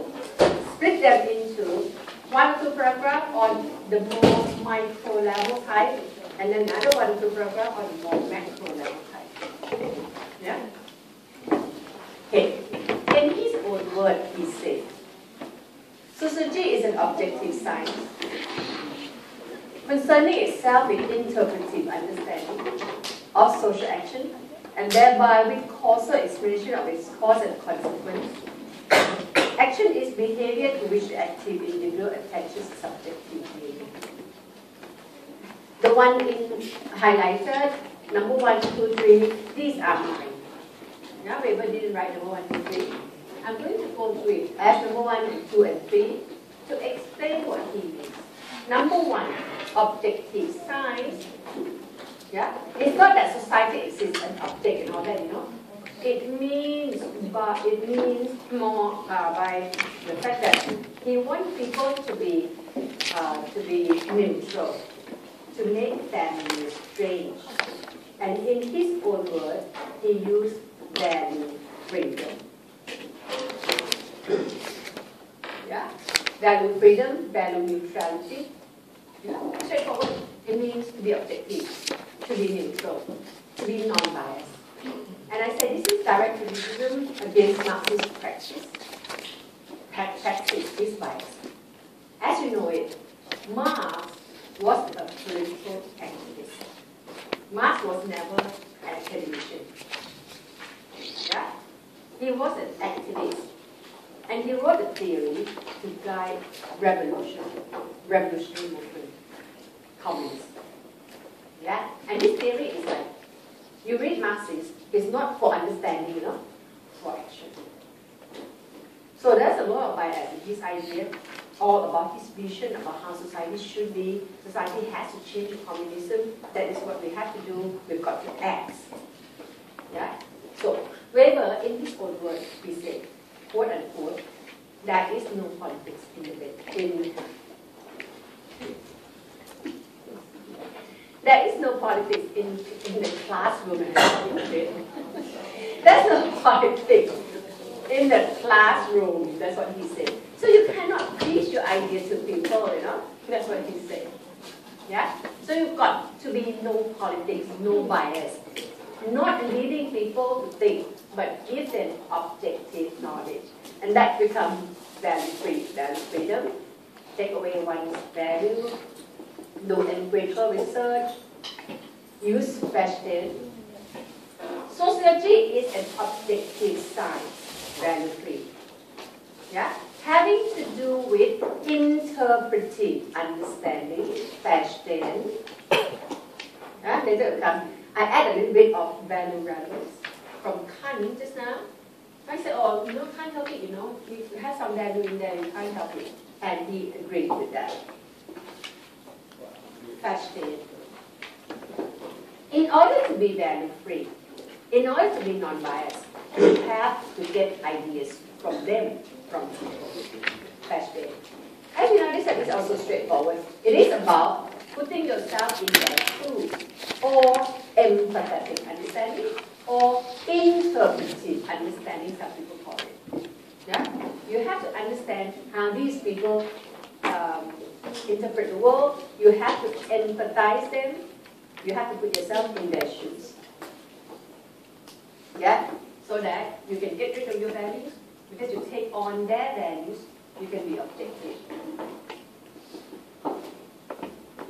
split them into 1 or 2 paragraphs on the more micro level type, and then another 1 or 2 paragraphs on the more macro level type. Yeah? Okay. In his own word, he said, sociology is an objective science, concerning itself with interpretive understanding of social action, and thereby with causal explanation of its cause and consequence. Action is behavior to which the active individual attaches subjective meaning. The one in highlighted, number 1, 2, 3, these are mine. Now, Weber didn't write number 1, 2, 3. I'm going to go through it as number 1, and 2, and 3 to explain what he means. Number 1, objective science. Yeah, it's not that society exists an object and all that, you know. It means more by the fact that he wants people to be neutral, to make them strange. And in his own word, he used value freedom. Yeah, value freedom, value neutrality. Yeah, straightforward. It means to be objective, to be neutral, to be non-biased. And I say this is direct criticism against Marxist practice this bias. As you know it, Marx was a political activist. Marx was never an academician. Yeah? He was an activist. And he wrote a theory to guide revolutionary movement, communism. Yeah? And this theory is like, you read Marxist, it's not for understanding, for action. So there's a lot of bias in his idea, all about his vision about how society should be. Society has to change to communism. That is what we have to do. We've got to act. Yeah? So Weber, in his own words, he said, quote unquote, there is no politics in the there is no politics in the classroom. There's no politics in the classroom. That's what he said. So you cannot preach your idea to people, That's what he said. Yeah? So you've got to be no politics, no bias. Not leading people to think, but give them objective knowledge. And that becomes value freedom. Take away one's value, do empirical research, use fashion. Sociology is an objective science, value free. Yeah? Having to do with interpreting, understanding, fashion. Yeah? Later become, I add a little bit of value relevance from Kant just now. I said, oh, can't help it, If you have some value in there, you can't help it. And he agreed with that. Fashion. In order to be value-free, in order to be non-biased, you have to get ideas from them, from people. Fashion. As you know, this is also straightforward. It is about putting yourself in their shoes, or empathetic understanding, or interpretive understanding, some people call it. Yeah? You have to understand how these people interpret the world. You have to empathize them. You have to put yourself in their shoes. Yeah? So that you can get rid of your values. Because you take on their values, you can be objective.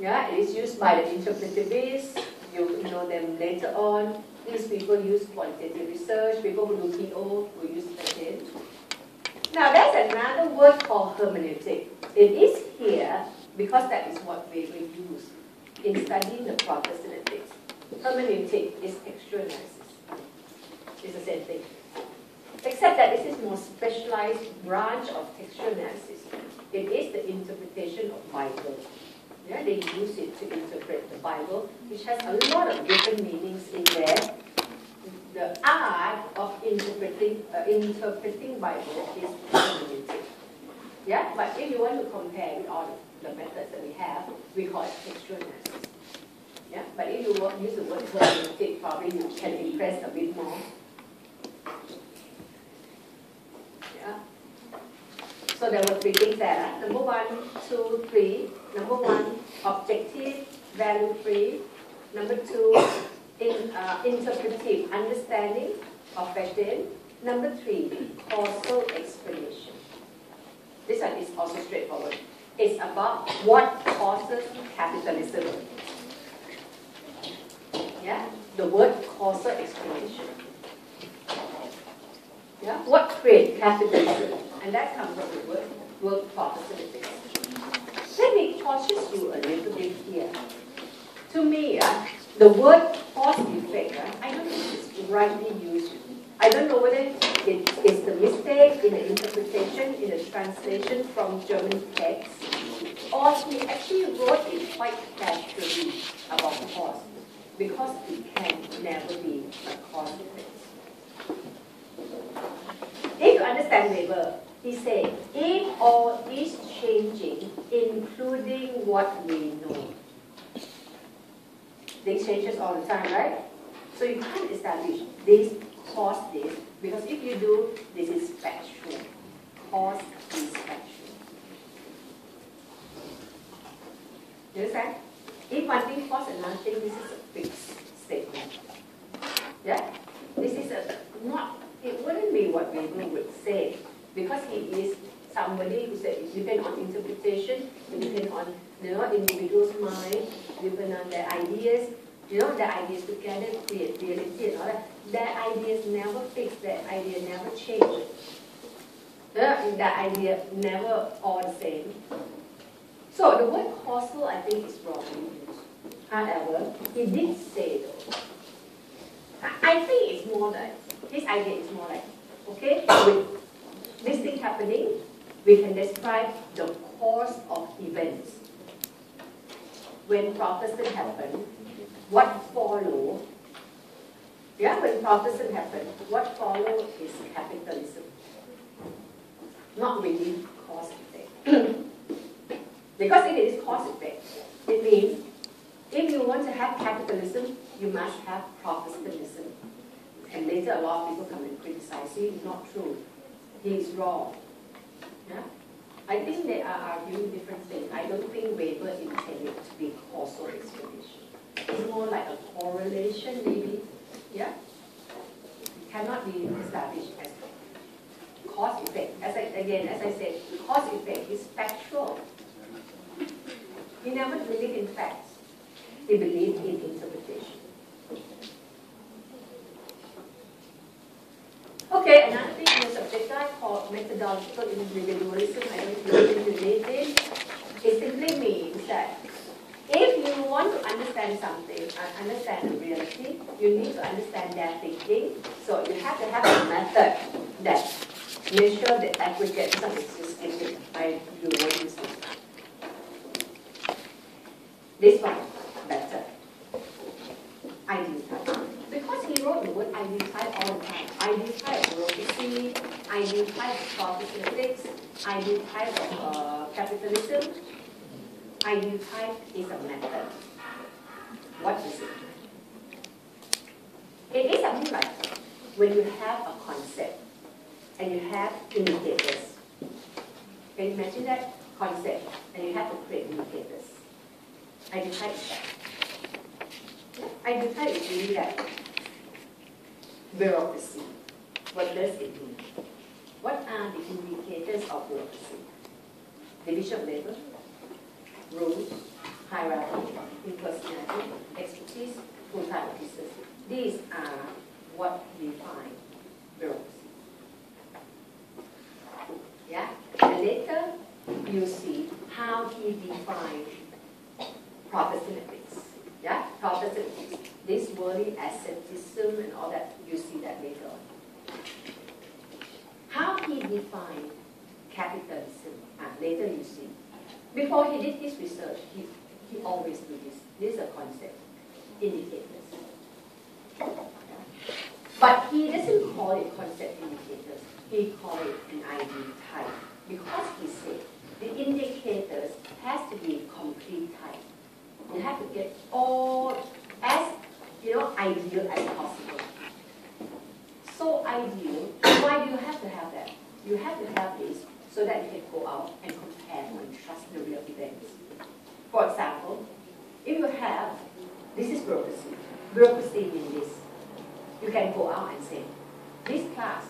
Yeah? It is used by the interpretivists. You know them later on. These people use quantitative research, people who do PO who use fashion. Now there's another word called hermeneutic. It is here because that is what we will use in studying the Protestant ethics. Hermeneutic is textual analysis. It's the same thing. Except that this is more specialized branch of textual analysis. It is the interpretation of Bible. Yeah, they use it to interpret the Bible, which has a lot of different meanings in there. The art of interpreting Bible is hermeneutic. Yeah, but if you want to compare with all the methods that we have, we call it textual analysis. Yeah, but if you use the word hermeneutic, probably you can impress a bit more. Yeah. So there were three things there. Number 1, 2, 3. Number 1, objective, value-free. Number 2, interpretive understanding of fashion. Number 3, causal explanation. This one is also straightforward. It's about what causes capitalism. Yeah, the word causal explanation. Yeah, what creates capitalism? And that comes from the word work profitability. Let me cautious you a little bit here. To me, the word cause effect, I don't think it's rightly used. I don't know whether it is the mistake in the interpretation, in the translation from German text, or he actually wrote it quite casually about cause, because it can never be a cause effect. If you understand Weber, he said, if all is changing, including what we know. Things changes all the time, right? So you can't establish this cause this, because if you do, this is factual. Cause is factual. You understand? If one thing causes another thing, this is a fixed statement. Yeah? This is a be what Weber would say, because he is somebody who said it depends on interpretation, it depends on individual's mind, depends on their ideas. Their ideas together create reality and all that. Their ideas never fix, their idea never change. Their idea never all the same. So the word causal, I think, is wrongly used. However, he did say though. I think it's more like, his idea is more like, okay, with this thing happening, we can describe the course of events. When Protestant happened, what followed, when Protestant happened, what followed is capitalism. Not really cause effect. Because if it is cause effect, it means if you want to have capitalism, you must have Protestantism. And later a lot of people come and criticize him. It's not true. He is wrong. Yeah? I think they are arguing different things. I don't think Weber intended to be causal explanation. It's more like a correlation, maybe. Yeah? It cannot be established as cause effect. As I said, cause effect is factual. He never believed in facts. He believed in interpretation. Okay, another thing in the subject called methodological individualism. I don't know if you read this. It simply means that if you want to understand something, understand the reality, you need to understand their thinking. So you have to have a method that measures the aggregate of existing by doing this one better. Ideal type. Because he wrote the word ideal type all the time. Ideal type of bureaucracy, ideal type of Protestants, ideal type of capitalism. Ideal type is a method. What is it? It is something like when you have a concept and you have indicators. Can you imagine that concept and you have to create indicators? Ideal type is that. Ideal type is really that bureaucracy. What does it mean? What are the indicators of bureaucracy? Division of labor, rules, hierarchy, impersonality, expertise, full-time officers. These are what define bureaucracy. Yeah? And later, you see how he defined Protestant ethics. Yeah? Protestant ethics. This worldly asceticism and all that, you see that later on. How he defined capitalism, later you see. Before he did his research, he always did this. This is a concept, indicators. But he doesn't call it concept indicators. He called it an ideal type. Because he said the indicators has to be complete type. You have to get all as ideal as possible. So ideal, why do you have to have that? You have to have this so that you can go out and compare and trust the real events. For example, if you have, this is bureaucracy. Bureaucracy means this. You can go out and say, this class,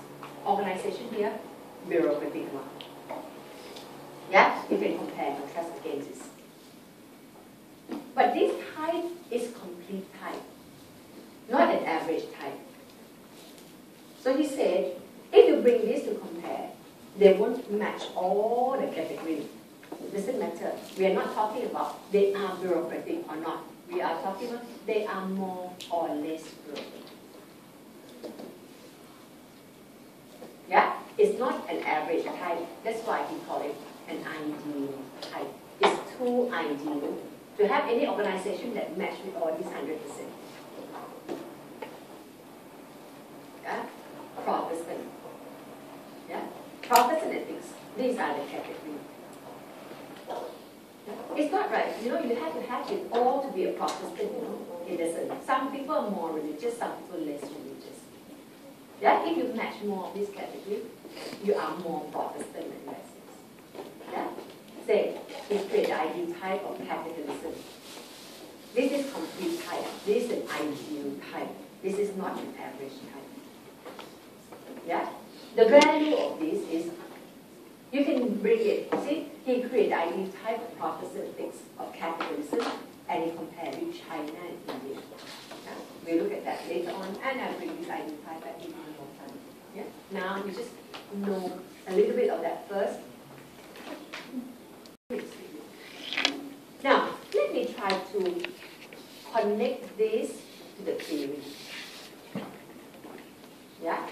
organization here, bureaucratic one. Yeah? You can compare and contrast against this. But this type is complete type, not an average type. So he said, if you bring this to compare, they won't match all the categories. It doesn't matter. We are not talking about they are bureaucratic or not. We are talking about they are more or less bureaucratic. Yeah? It's not an average type. That's why he called it an ideal type. It's too ideal to have any organization that match with all these 100%. Yeah? Protestant. Yeah? Protestant ethics. These are the categories. It's not right. You have to have it all to be a Protestant. It doesn't. Some people are more religious, some people less religious. Yeah? If you match more of this category, you are more Protestant than less. Yeah? Say, we create the ideal type of capitalism. This is complete type. This is an ideal type. This is not an average type. Yeah? The value of this is, you can bring it, see, he created the ideal type of prosthetics of capitalism, and he compared with China and India. Yeah? We'll look at that later on, and I'll bring this ideal type back in one more time. Yeah? Now, you just know a little bit of that first. Now, let me try to connect this to the theory. Yeah?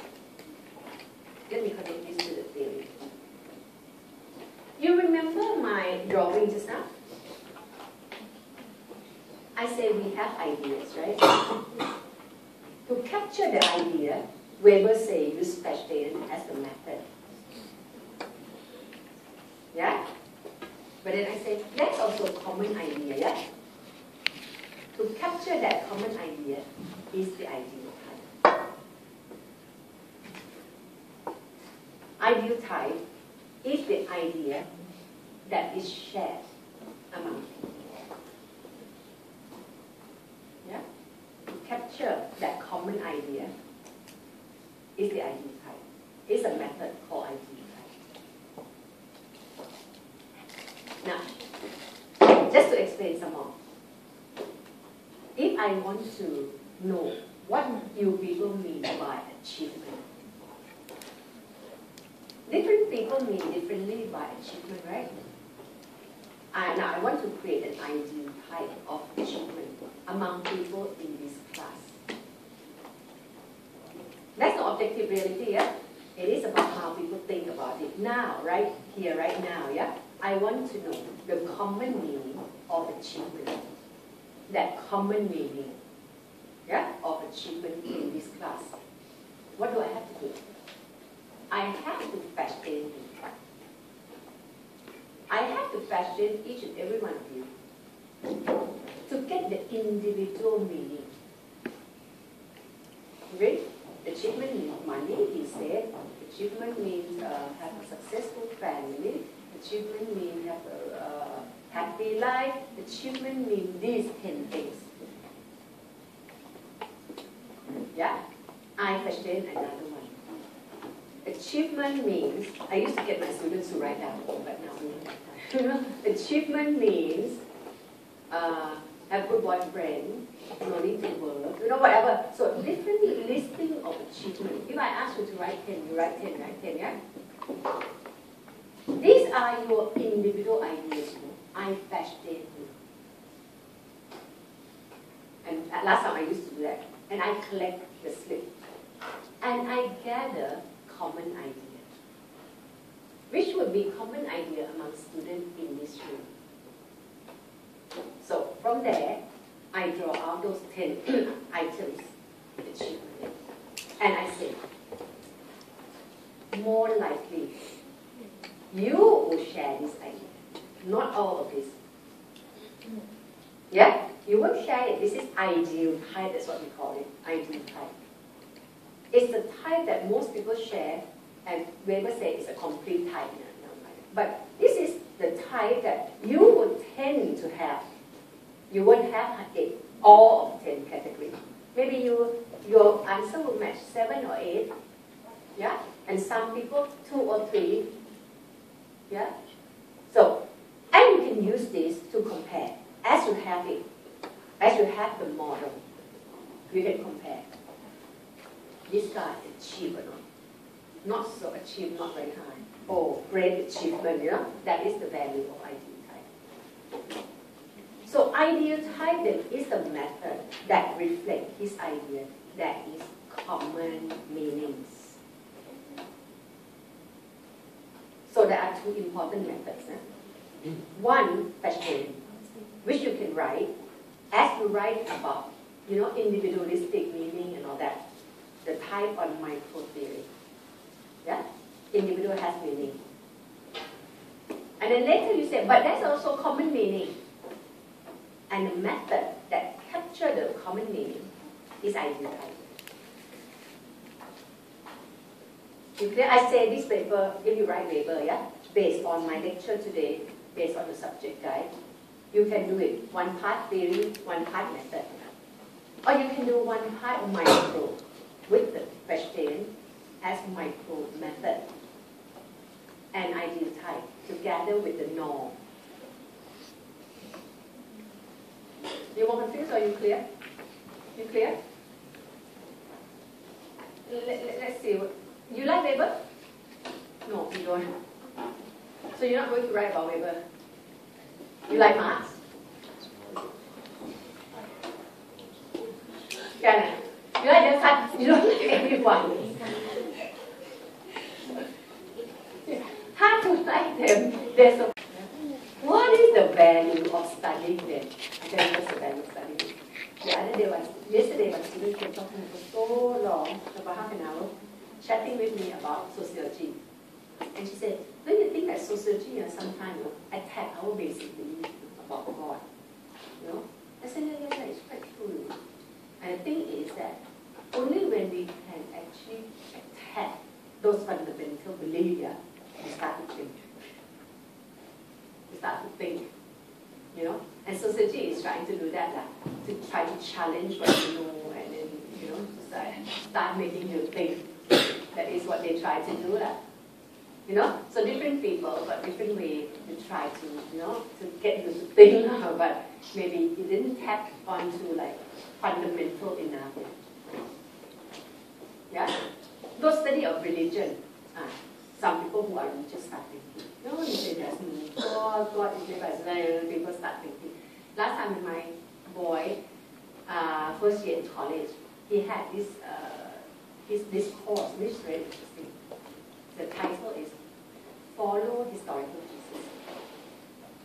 Let me connect this to the theory. You remember my drawing just now? I said we have ideas, right? To capture the idea, Weber say use Fechstein as the method. Yeah? But then I said, that's also a common idea, yeah? To capture that common idea is the ideal type. Ideal type is the idea that is shared among people. Yeah? To capture that common idea is the ideal type. It's a method called ideal type. Now, just to explain some more. If I want to know what you people mean by achievement, different people mean differently by achievement, right? Now I want to create an ideal type of achievement among people in this class. That's the objective reality, yeah? It is about how people think about it now, right here, right now, yeah? I want to know the common meaning of achievement. That common meaning, yeah, of achievement in this class. What do I have to do? I have to fashion you. I have to fashion each and every one of you to get the individual meaning. Okay? Achievement means money, he said. Achievement means have a successful family. Achievement means have a happy life. Achievement means these 10 things. Yeah? I fashion another one. Achievement means, I used to get my students to write down, but now we don't have time. Achievement means have a good boyfriend, no need to work, whatever. So different listing of achievement. If I ask you to write 10, you write 10, write 10, yeah? These are your individual ideas. I fashion you. And last time I used to do that. And I collect the slip. And I gather common idea. Which would be common idea among students in this room. So from there, I draw out those 10 items, achievement. And I say, more likely, you will share this idea. Not all of this. Yeah? You won't share it. This is ideal type, that's what we call it. Ideal type. It's the type that most people share, and Weber says it's a complete type. But this is the type that you would tend to have. You won't have it all of 10 categories. Maybe your answer will match 7 or 8. Yeah? And some people 2 or 3. Yeah? So, and you can use this to compare. As you have it, as you have the model, you can compare. This guy achieved or not? Not so achieved, not very high. Oh, great achievement, that is the value of ideal type. So ideal type then is the method that reflects his idea, that is common meanings. So there are 2 important methods. One, fashion, which you can write, as you write about, individualistic meaning and all that, the type on micro theory. Yeah? Individual has meaning. And then later you say, but that's also common meaning. And the method that captures the common meaning is ideal type. If I say this paper, if you write paper, yeah, based on my lecture today, based on the subject guide, you can do it 1 part theory, 1 part method. Or you can do 1 part micro with the question as micro method and ideal type together with the norm. You more confused or you clear? You clear? Let's see. You like Weber? No, you don't. So you're not going to write about Weber. You like Marx? Yeah. You like Descartes? You don't like anyone. Hard to like them. There's a, what is the value of studying them? I tell you what's the value of studying them. The other day, yesterday, my student came talking for so long, about half an hour, chatting with me about sociology. And she said, don't you think that sociology sometimes attack our basic belief about God? You know? I said, yeah, it's quite true. And the thing is that only when we can actually attack those fundamental beliefs, we start to think. We start to think. You know? And sociology is trying to do that, to try to challenge what you know and then, you know, start making you think. That is what they try to do. You know? So different people got different ways to try to, you know, to get you to think, but maybe you didn't tap onto like fundamental enough. Yeah? Those study of religion, some people who are religious start thinking. No, you say there's no God is never, people start thinking. Last time with my boy, first year in college, he had this course, which is very interesting. The title is Follow Historical Jesus.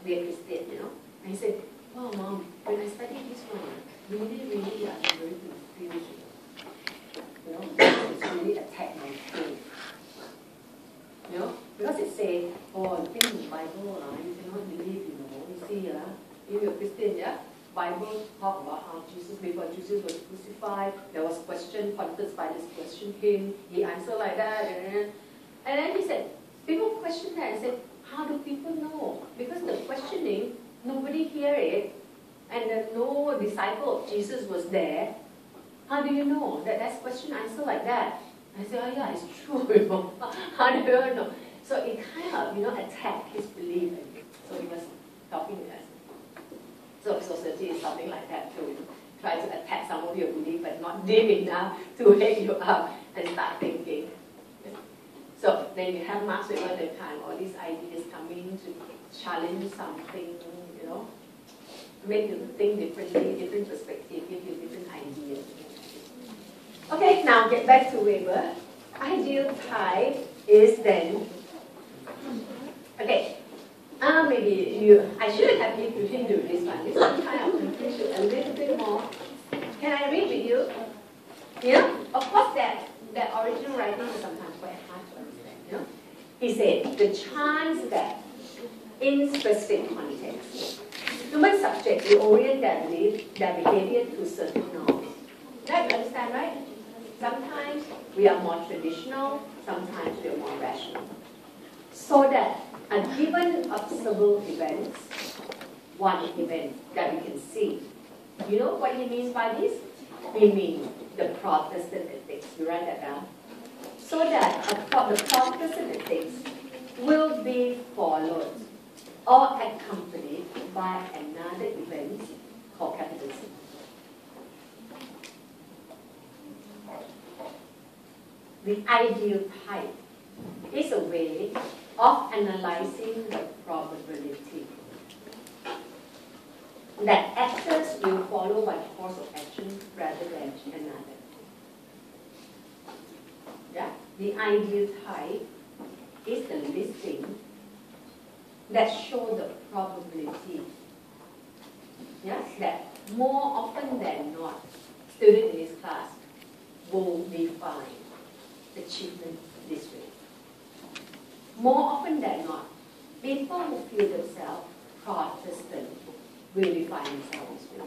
We are Christian, you know. And he said, wow, Mom, when I studied this one, really, I'm very confused. You know, it's really attacked my faith. You know, because it says, oh, the thing in the Bible, you cannot believe, you know. You see, if you're Christian, Bible talk about how Jesus, before Jesus was crucified, there was question, Pontius Pilate questioned him, he answered like that, and then he said, people questioned that and said, how do people know? Because the questioning, nobody hear it, and no disciple of Jesus was there. How do you know that that's question answer like that? I said, oh yeah, it's true. You know. How do you know? So it kind of, you know, attacked his belief. So he was talking with us. So society is something like that too. Try to attack some of your belief, but not deep enough to wake you up and start thinking. So then you have Marx Weber the time, all these ideas coming to challenge something, you know, make you think differently, different perspective, give you different ideas. Okay, now get back to Weber. Ideal type is then, okay, maybe I should have given you this one. This one kind of confused you a little bit more. Can I read with you? Yeah, of course that original writing is sometimes quite hard to understand. You know? He said, the chance that in specific context, human subjects will orient their behavior to certain norms. That you understand, right? Sometimes we are more traditional, sometimes we are more rational. So that a given observable event, one event that we can see, you know what he means by this? He means the Protestant ethics. You write that down. So that the Protestant ethics will be followed or accompanied by another event called capitalism. The ideal type is a way of analyzing the probability that actors will follow one course of action rather than another. Yeah? The ideal type is the listing that shows the probability. Yes, that more often than not, students in this class will define achievement this way. More often than not, people who feel themselves Protestant will define themselves this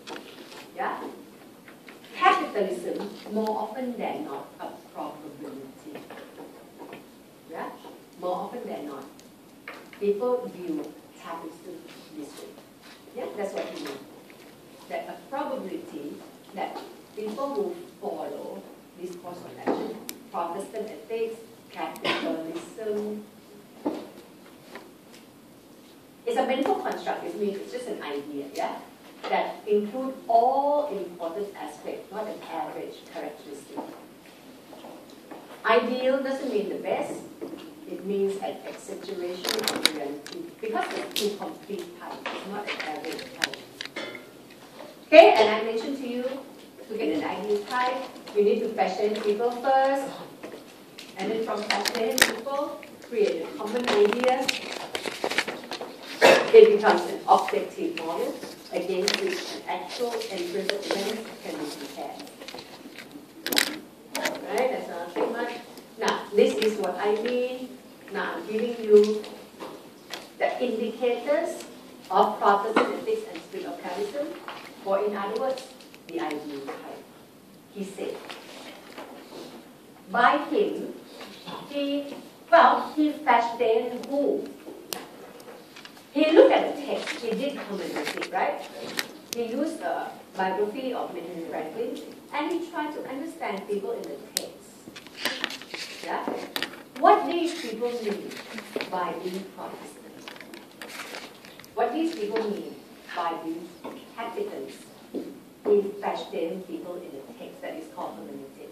way. Yeah? Capitalism, more often than not, a probability. Yeah? More often than not, people view capitalism this way. Yeah, that's what he means. That a probability that people will follow this course of action, Protestant ethics, capitalism. It's a mental construct, it means it's just an idea, yeah? That include all important aspects, not an average characteristic. Ideal doesn't mean the best, it means an exaggeration of reality. Because it's two complete types, it's not an average type. Okay, and I mentioned to you, to get an ideal type, you need to fashion people first, and then from fashioning people, create a common idea. It becomes an objective model against which an actual empirical event can be compared. Right, that's not too much. Now, this is what I mean. Now, I'm giving you the indicators of Protestant ethics and spirit of capitalism, or in other words, the ideal type. He said, by him, he fashioned who? He looked at the text, he did hermeneutic, right? He used the biography of Benjamin Franklin, and he tried to understand people in the text. Yeah? What these people mean by being Protestant? What these people mean by being capitalists? He fashioned people in the text that is called hermeneutic.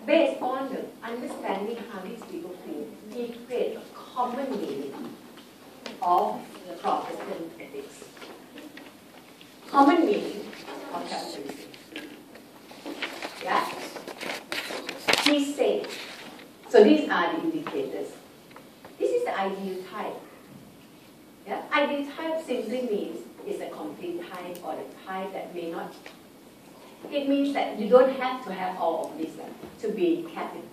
Based on the understanding how these people feel, he created a common meaning of the Protestant ethics. Common meaning of capitalism. Yeah? He said, so these are the indicators. This is the ideal type. Yeah? Ideal type simply means it's a complete type or the type that may not. It means that you don't have to have all of these to be Protestant.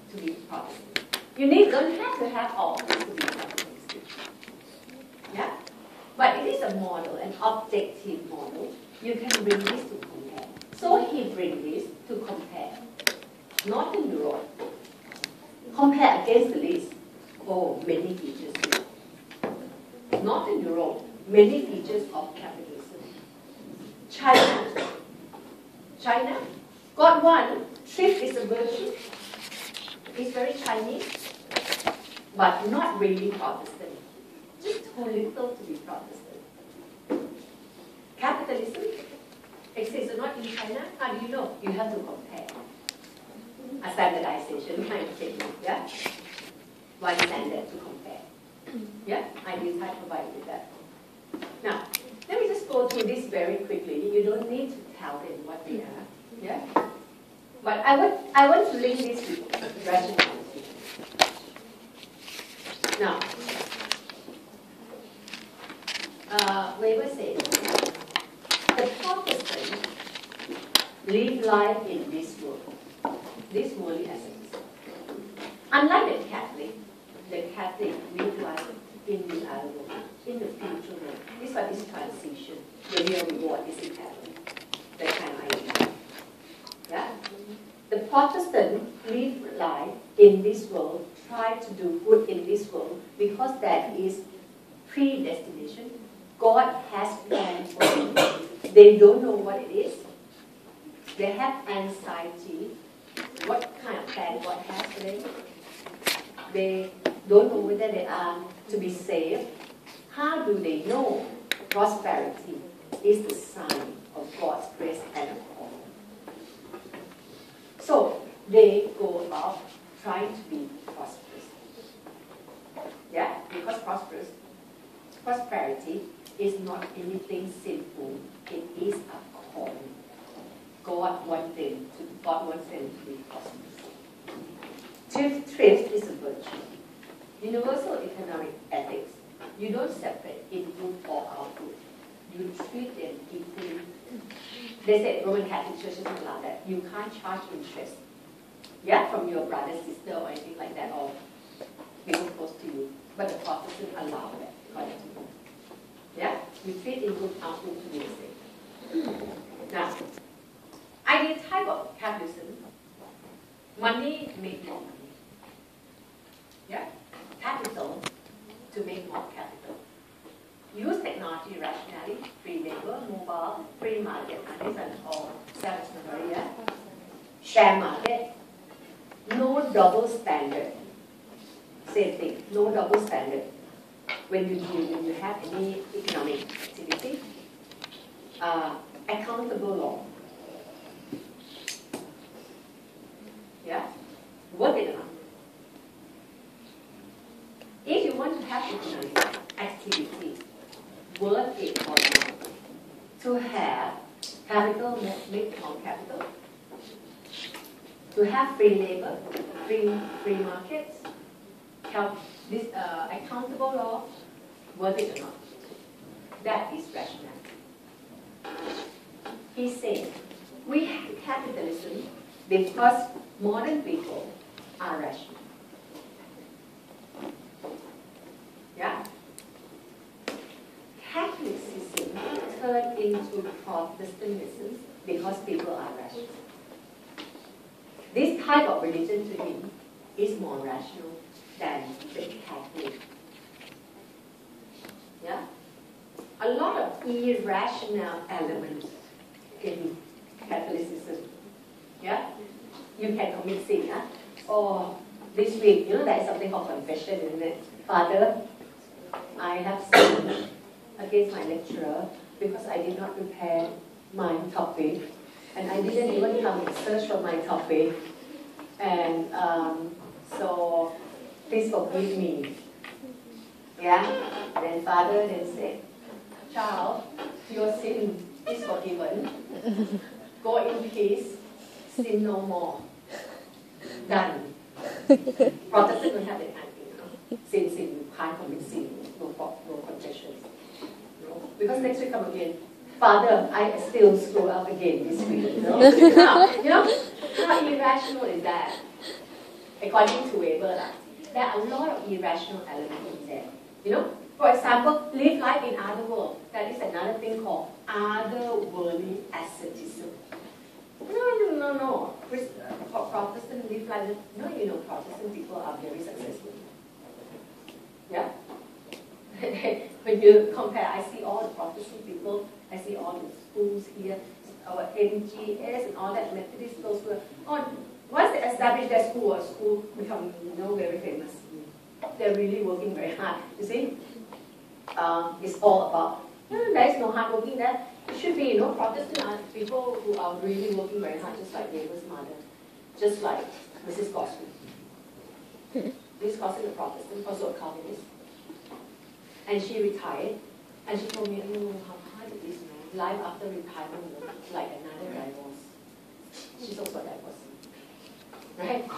You don't have to have all of these to be capitalistic. Yeah? But it is a model, an objective model. You can bring this to compare. So he brings this to compare. Not in Europe. Compare against the list. Oh, many features. Not in Europe. Many features of capitalism. China got one. Thrift is a virtue. It's very Chinese, but not really Protestant. Just too little to be Protestant. Capitalism exists not in China. How do you know? You have to compare. A standardization kind of thing. Yeah? One standard to compare. Yeah? Ideal type provided with that. Now, let me just go through this very quickly. You don't need to tell them what they are. Yeah? But I want to link this with rationality. Now, Weber said, the Protestant live life in this world. This worldly essence. Unlike the Catholic live life in the other world, in the future world. This one is transition. The real reward is in heaven. That kind of idea. Yeah? The Protestant live life in this world, try to do good in this world, because that is predestination. God has planned for them. They don't know what it is. They have anxiety. What kind of plan God has for them? They don't know whether they are to be saved. How do they know prosperity is the sign of God's grace and call? So they go about trying to be prosperous. Yeah, because prosperity is not anything sinful. It is a calling. God wants them to be prosperous. Thrift is a virtue. Universal economic ethics. You don't separate input or output. You treat them equally. They said Roman Catholic Church doesn't allow that. You can't charge interest. Yeah, from your brother, sister, or anything like that, or people close to you. But the Protestant allow that, according to them. Yeah? You treat input, output to be the same. Now, ideal type of capitalism, money make more money. Yeah? Capital to make more capital. Use technology rationally, free labor, mobile, free market, and these are all self-explanatory. Yeah? Share market. no double standard. Same thing, no double standard. When you have any economic activity, accountable law. Yeah? Worth it or not? If you want to have economic activity, worth it or not, to have capital made on capital, to have free labor, free markets, this accountable law, worth it or not? That is rational. He's saying we have capitalism because modern people are rational. Yeah? Catholicism turned into Protestantism because people are rational. This type of religion to him is more rational than the Catholic. Yeah? A lot of irrational elements in Catholicism. Yeah? You can commit sin. Huh? Or this week, you know, there is something called confession, isn't it? Father, I have sinned against my lecturer because I did not prepare my topic, and I didn't even come and search for my topic, and so please forgive me. Yeah? Then Father then said, child, your sin is forgiven. Go in peace, sin no more. Done. Protestant don't have that kind of thing. Sin, you can't commit sin. No confession. No. Because next week come again. Father, I still screw up again this week. You know how irrational is that? According to Weber, there are a lot of irrational elements in there. You know, for example, live life in other world. That is another thing called otherworldly asceticism. No. Protestant live life. No, you know, Protestant people are very successful. Yeah. When you compare, I see all the Protestant people. I see all the schools here, our MGS and all that Methodist schools. Once they establish their school, or school become very famous. They're really working very hard. You see, it's all about. There is no hard working there. It should be, Protestant people who are really working very hard, just like Weber's mother, just like Mrs. Gosling. Mrs. Gosling, a Protestant, also a communist. And she retired, and she told me, how hard it is, man. Life after retirement, like another divorce. She's also divorced. Right?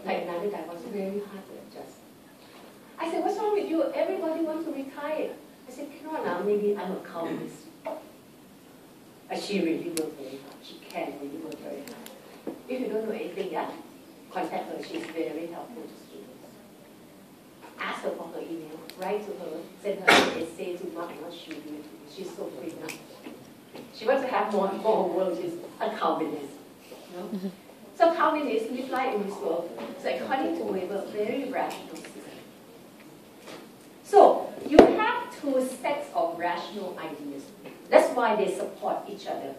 Like another divorce, very hard to adjust. I said, what's wrong with you? Everybody wants to retire. I said, cannot now, maybe I'm a communist. But she really worked very hard. She can really work very hard. If you don't know anything, contact her. She's very helpful to students. Ask her for her email. Write to her. Send her an essay to mark what she did. She's so free now. She wants to have more world. She's a Calvinist. So Calvinists live life in this world. So according to Weber, very rational system. So you have two sets of rational ideas. That's why they support each other.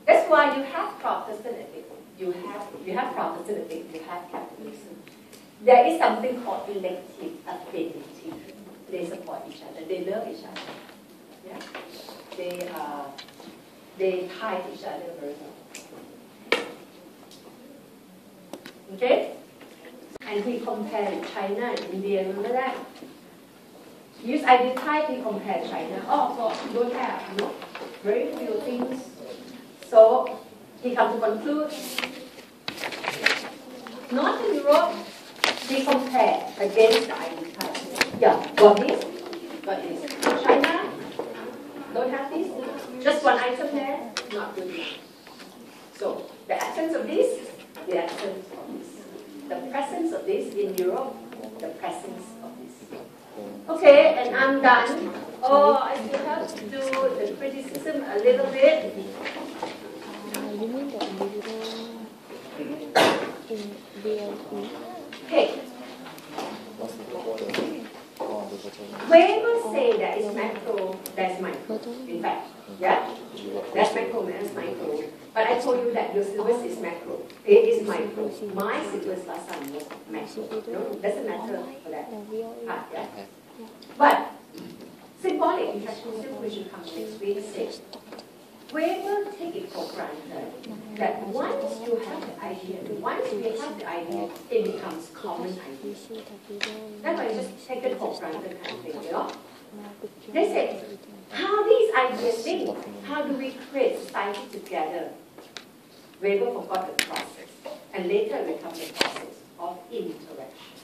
That's why you have Protestant ethics. You have Protestant ethics. You have capitalism. There is something called elective affinity. They support each other. They love each other. Yeah. They tie each other very well. Okay? And he compared China and India. Remember that? Use ID type, he compared China. So you don't have, very few things. So he comes to conclude, Northern Europe, he compared against the ID type. Yeah, got this. China, don't have this. Just one item there, not good enough. So the absence of this, the absence of this. The presence of this in Europe, the presence of this. Okay, and I'm done. I still have to do the criticism a little bit. You mean the individual in BLT? Okay. Weber say that it's macro, that's micro. In fact, yeah, that's macro, that's micro. But I told you that your syllabus is macro. It is micro. My syllabus last time was macro. No, doesn't matter for that part, yeah. But symbolic interactions, which will come next week, says Weber take it for granted that once you have the idea, once we have the idea, it becomes common idea. That's why you just take it for granted kind of thing, you know? They said, how these ideas think? How do we create society together? Weber forgot the process, and later it becomes the process of interaction.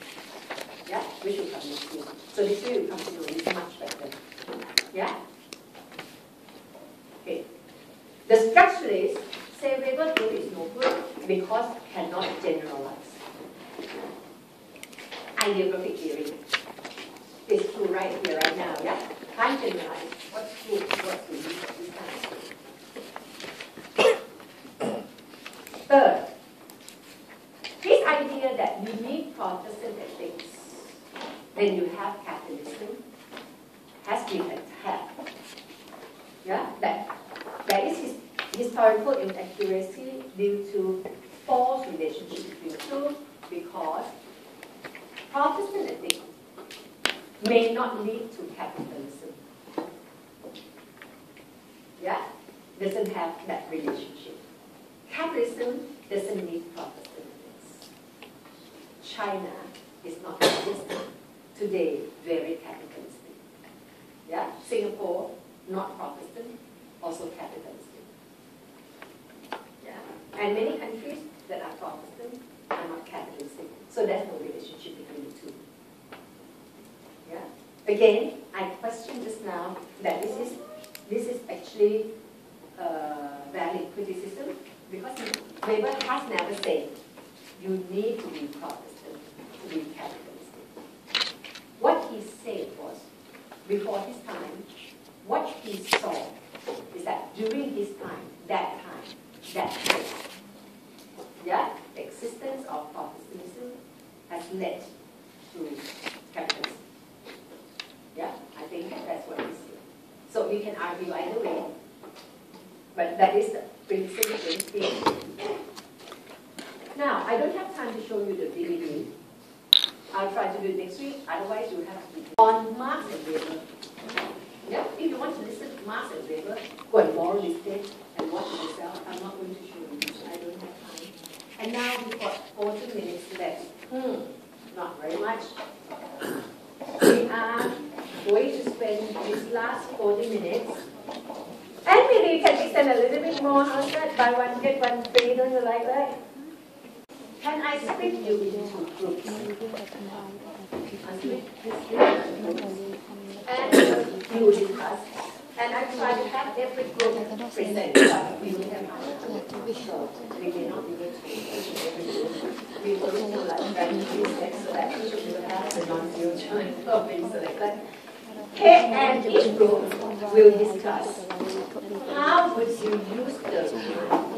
Yeah, which will come next week. So this week will come to know this much better. Yeah? Okay. The structuralists say Weber theory is no good because cannot generalize. Ideographic theory is true right here, right now, yeah? Can't generalize what's true, what's the use of this kind of thing. Third, this idea that you need Protestant ethics when you have capitalism has been attacked. Yeah, that is his historical inaccuracy due to false relationship between the two, because Protestant ethics may not lead to capitalism. Yeah, doesn't have that relationship. Capitalism doesn't need Protestant ethics. China is not Protestant. Today, very capitalistic. Yeah, Singapore, not Protestant, also capitalistic. Yeah, and many countries that are Protestant are not capitalistic. So there's no relationship between the two. Yeah. Again, I questioned just now that this is actually valid criticism, because Weber has never said you need to be Protestant to be capitalistic. What he said was, before his time, what he saw is that during his time, that place, yeah, the existence of Protestantism has led to capitalism. Yeah, I think that's what he said. So we can argue either way, but that is the principle. Now, I don't have time to show you the DVD. I'll try to do it next week, otherwise you have to do it. On Marx and Weber. Yeah, if you want to listen to Marx and Weber, go and borrow this tape and watch it yourself. I'm not going to show you this, I don't have time. And now we've got 40 minutes left. Not very much. We are going to spend these last 40 minutes. And maybe you can extend a little bit more. How's that? Buy one, get one free, don't you like that? Can I split you into groups? And you discuss. And I try to have every group present, but we will have so we may not be able to every group. We will do like that, so that we will have the non-zero joint topics like that. Okay, and each group will discuss how would you use the time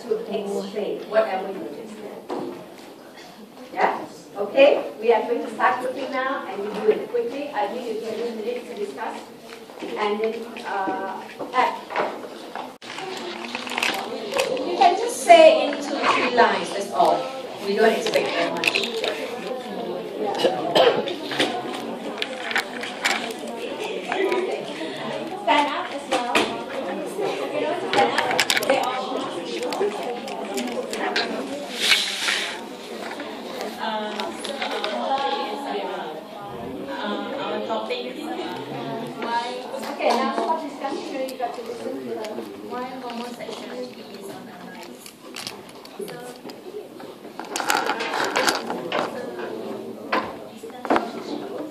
to explain whatever you understand. Yeah? Okay? We are going to start quickly now, and we do it quickly. I give you 20 minutes to discuss. And then, you can just say in 2-3 lines, that's all. We don't expect very much. Stand up as well. You know, to stand up, they all our topic is why. Okay, now stop discussion. You got to listen to her. Why homosexuality is on the rise.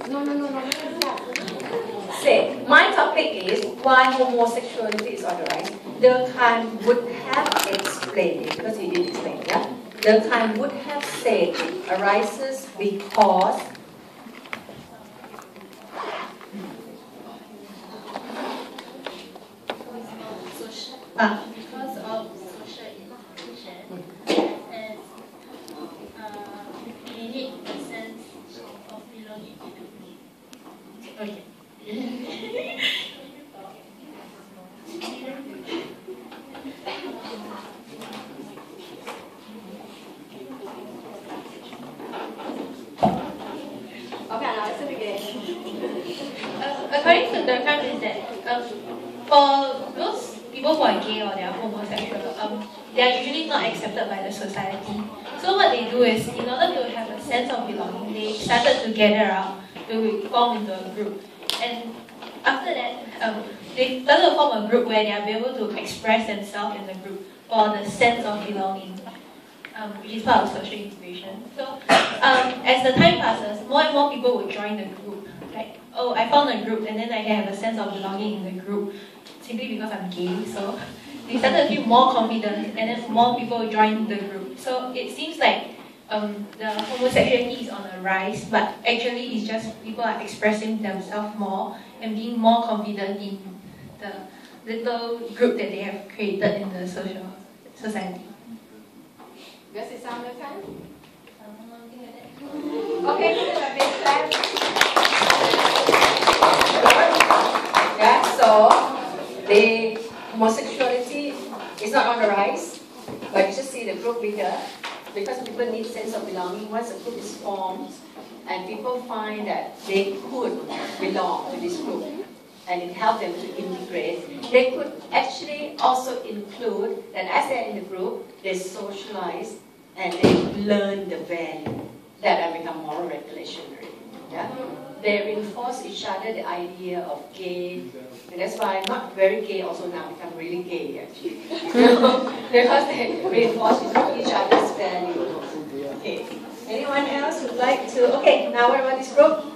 No. Say, my topic is why homosexuality is on the rise. Durkheim would have explained it, because he did explain it, yeah? Durkheim would have said it arises because because of social institution and we need a sense of belonging to the group. listen again. According to Durkheim, is that for those people who are gay or they are homosexual, they are usually not accepted by the society. So what they do is, in order to have a sense of belonging, they started to gather up to form into a group. And after that, they started to form a group where they are able to express themselves in the group for the sense of belonging, which is part of social integration. So as the time passes, more and more people will join the group. Like, oh, I found a group, and then I can have a sense of belonging in the group simply because I'm gay. So they started to feel more confident, and then more people join the group. So it seems like the homosexuality is on a rise, but actually it's just people are expressing themselves more and being more confident in the little group that they have created in the society. Does it sound okay? Okay, give it a big clap. Yeah, so the homosexuality is not on the rise, but you just see the group bigger because people need sense of belonging. Once a group is formed and people find that they could belong to this group and it helped them to integrate, they could actually also include that as they're in the group, they socialize and they learn the value that have become moral regulation. Yeah? They reinforce each other the idea of gay, and that's why not very gay also now become really gay actually. Because they reinforce each other's value. Okay. Anyone else would like to? Okay, now what about this group?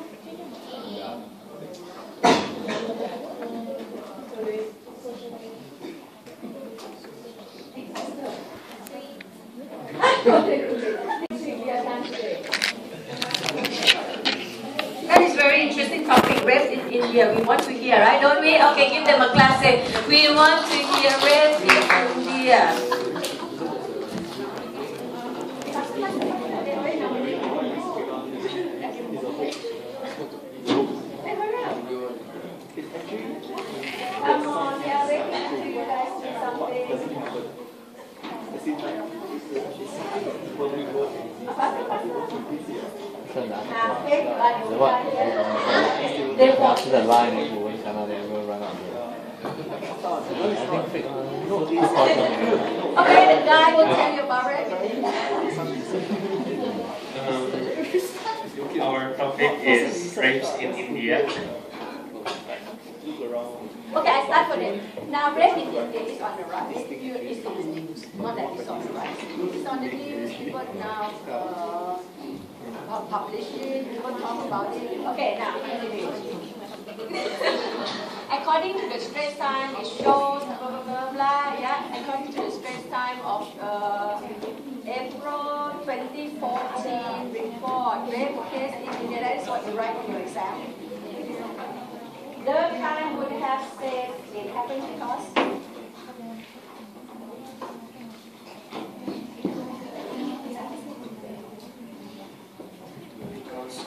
That is very interesting topic. Rape in India. We want to hear, right? Don't we? Okay, give them a class. Say, we want to hear rape in India. Come on, yeah, we can do you guys do something. After the line, it will win Canada and will run out here. I think fake Okay, the guy will tell you about it. Our topic is rapes in India. Okay, I start for them. Now, rape in India is on the rise. It's on the news. Not that it's on the rise. It's on the news. People now publish it. People talk about it. Okay, now, according to the Straits Times, it shows blah blah blah blah. Yeah, according to the Straits Times of April 2014 report, rape case in India. That is what you write in your exam. Durkheim would have said it happened because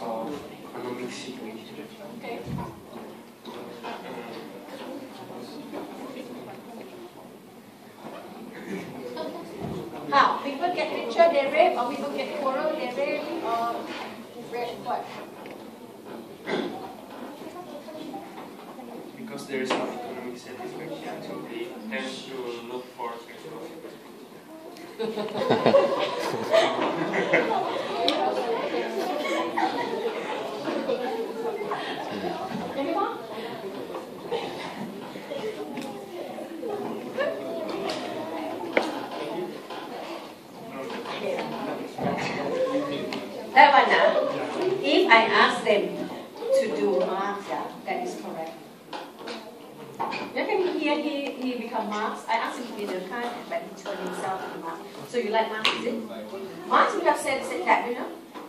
of economic situation. okay. How? People get richer, they rape, or people get poorer, they rape, or rape what? Because there is no economic satisfaction, so they tend to look for sexual Anyone? That one now. If I ask them to do Marx, that is correct. You can hear he become Marx. I asked him to be Durkheim, but he turned himself to Marx. So you like Marx, is it? Marx would have said that, you know,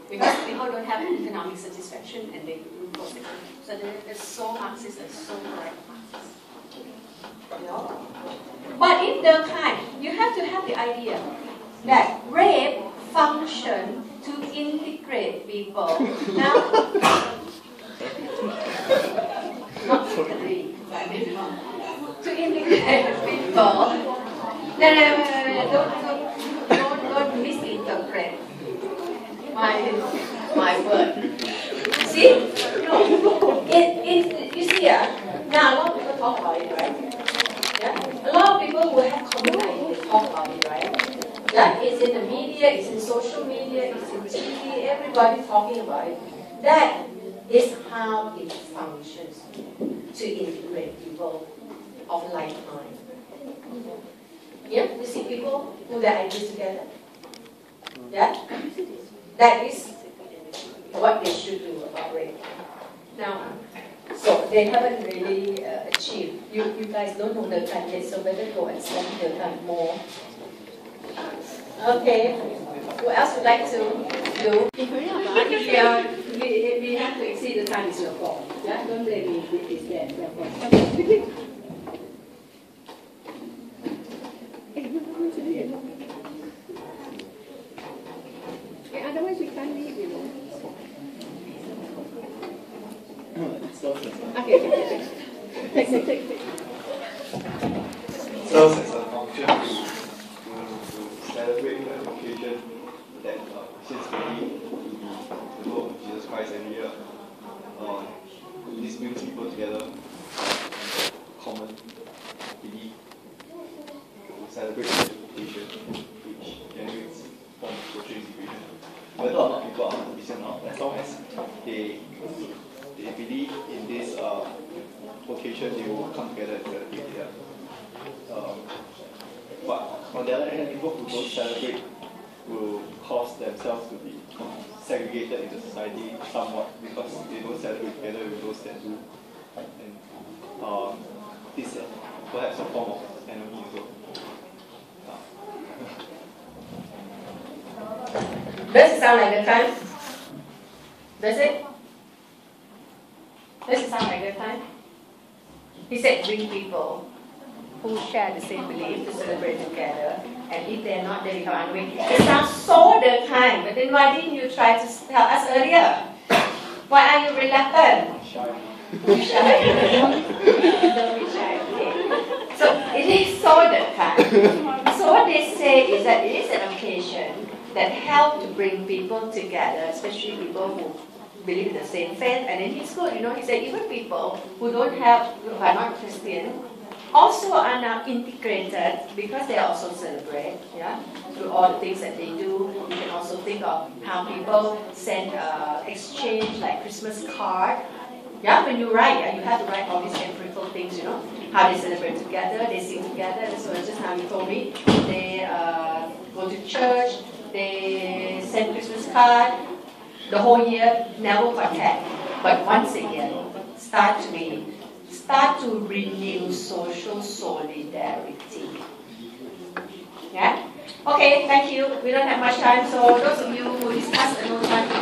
because people don't have economic satisfaction and they look for it. So they're so Marxist and so correct Marxist. You know? But in Durkheim, you have to have the idea that rape function to integrate people. Now, not totally, to integrate people. No, don't misinterpret my word. See? No. You see, now a lot of people talk about it, right? Yeah? A lot of people who have common ideas talk about it, right? Yeah? It's in the media, it's in social media, it's in TV, everybody talking about it. That is how it functions to integrate people of like mind. Yeah? You see people put their ideas together. Yeah? That is what they should do about rape. Now, so they haven't really achieved. You guys don't know the time yet, so better go and study the time more. Okay. What else would like to do? Yeah, we have to exceed the time is your fault. Yeah? Don't blame me if it's bad. Otherwise we can't leave, you know. Okay. Take. Serves as a function to celebrate an occasion that seems to be the Lord of Jesus Christ every year. This brings people together, common belief to celebrate an occasion which generates form of social integration. Whether or not people are Christian or not, as long as they believe in this occasion, they will come together and celebrate their. But on the other hand, people who don't celebrate will cause themselves to be segregated in the society somewhat because they don't celebrate together with those that do. And this is perhaps a form of enemy as well. Does it sound like the time? Does it? Does it sound like the time? He said bring people who share the same belief to celebrate together, and if they're not, they become unwilling. It sounds so the time, but then why didn't you try to tell us earlier? Why are you reluctant? Shy. Don't be shy. Okay. So it is so the time. So what they say is that it is an occasion that help to bring people together, especially people who believe in the same faith. And then he's good, he said even people who are not Christian, also are now integrated because they also celebrate, through all the things that they do. You can also think of how people send exchange like Christmas card. Yeah, when you write, you have to write all these empirical things, how they celebrate together, they sing together. So just now you told me, they go to church, they send Christmas card, the whole year, never contact. But once a year, start to renew social solidarity. Yeah? Okay, thank you. We don't have much time, so those of you who discuss another time,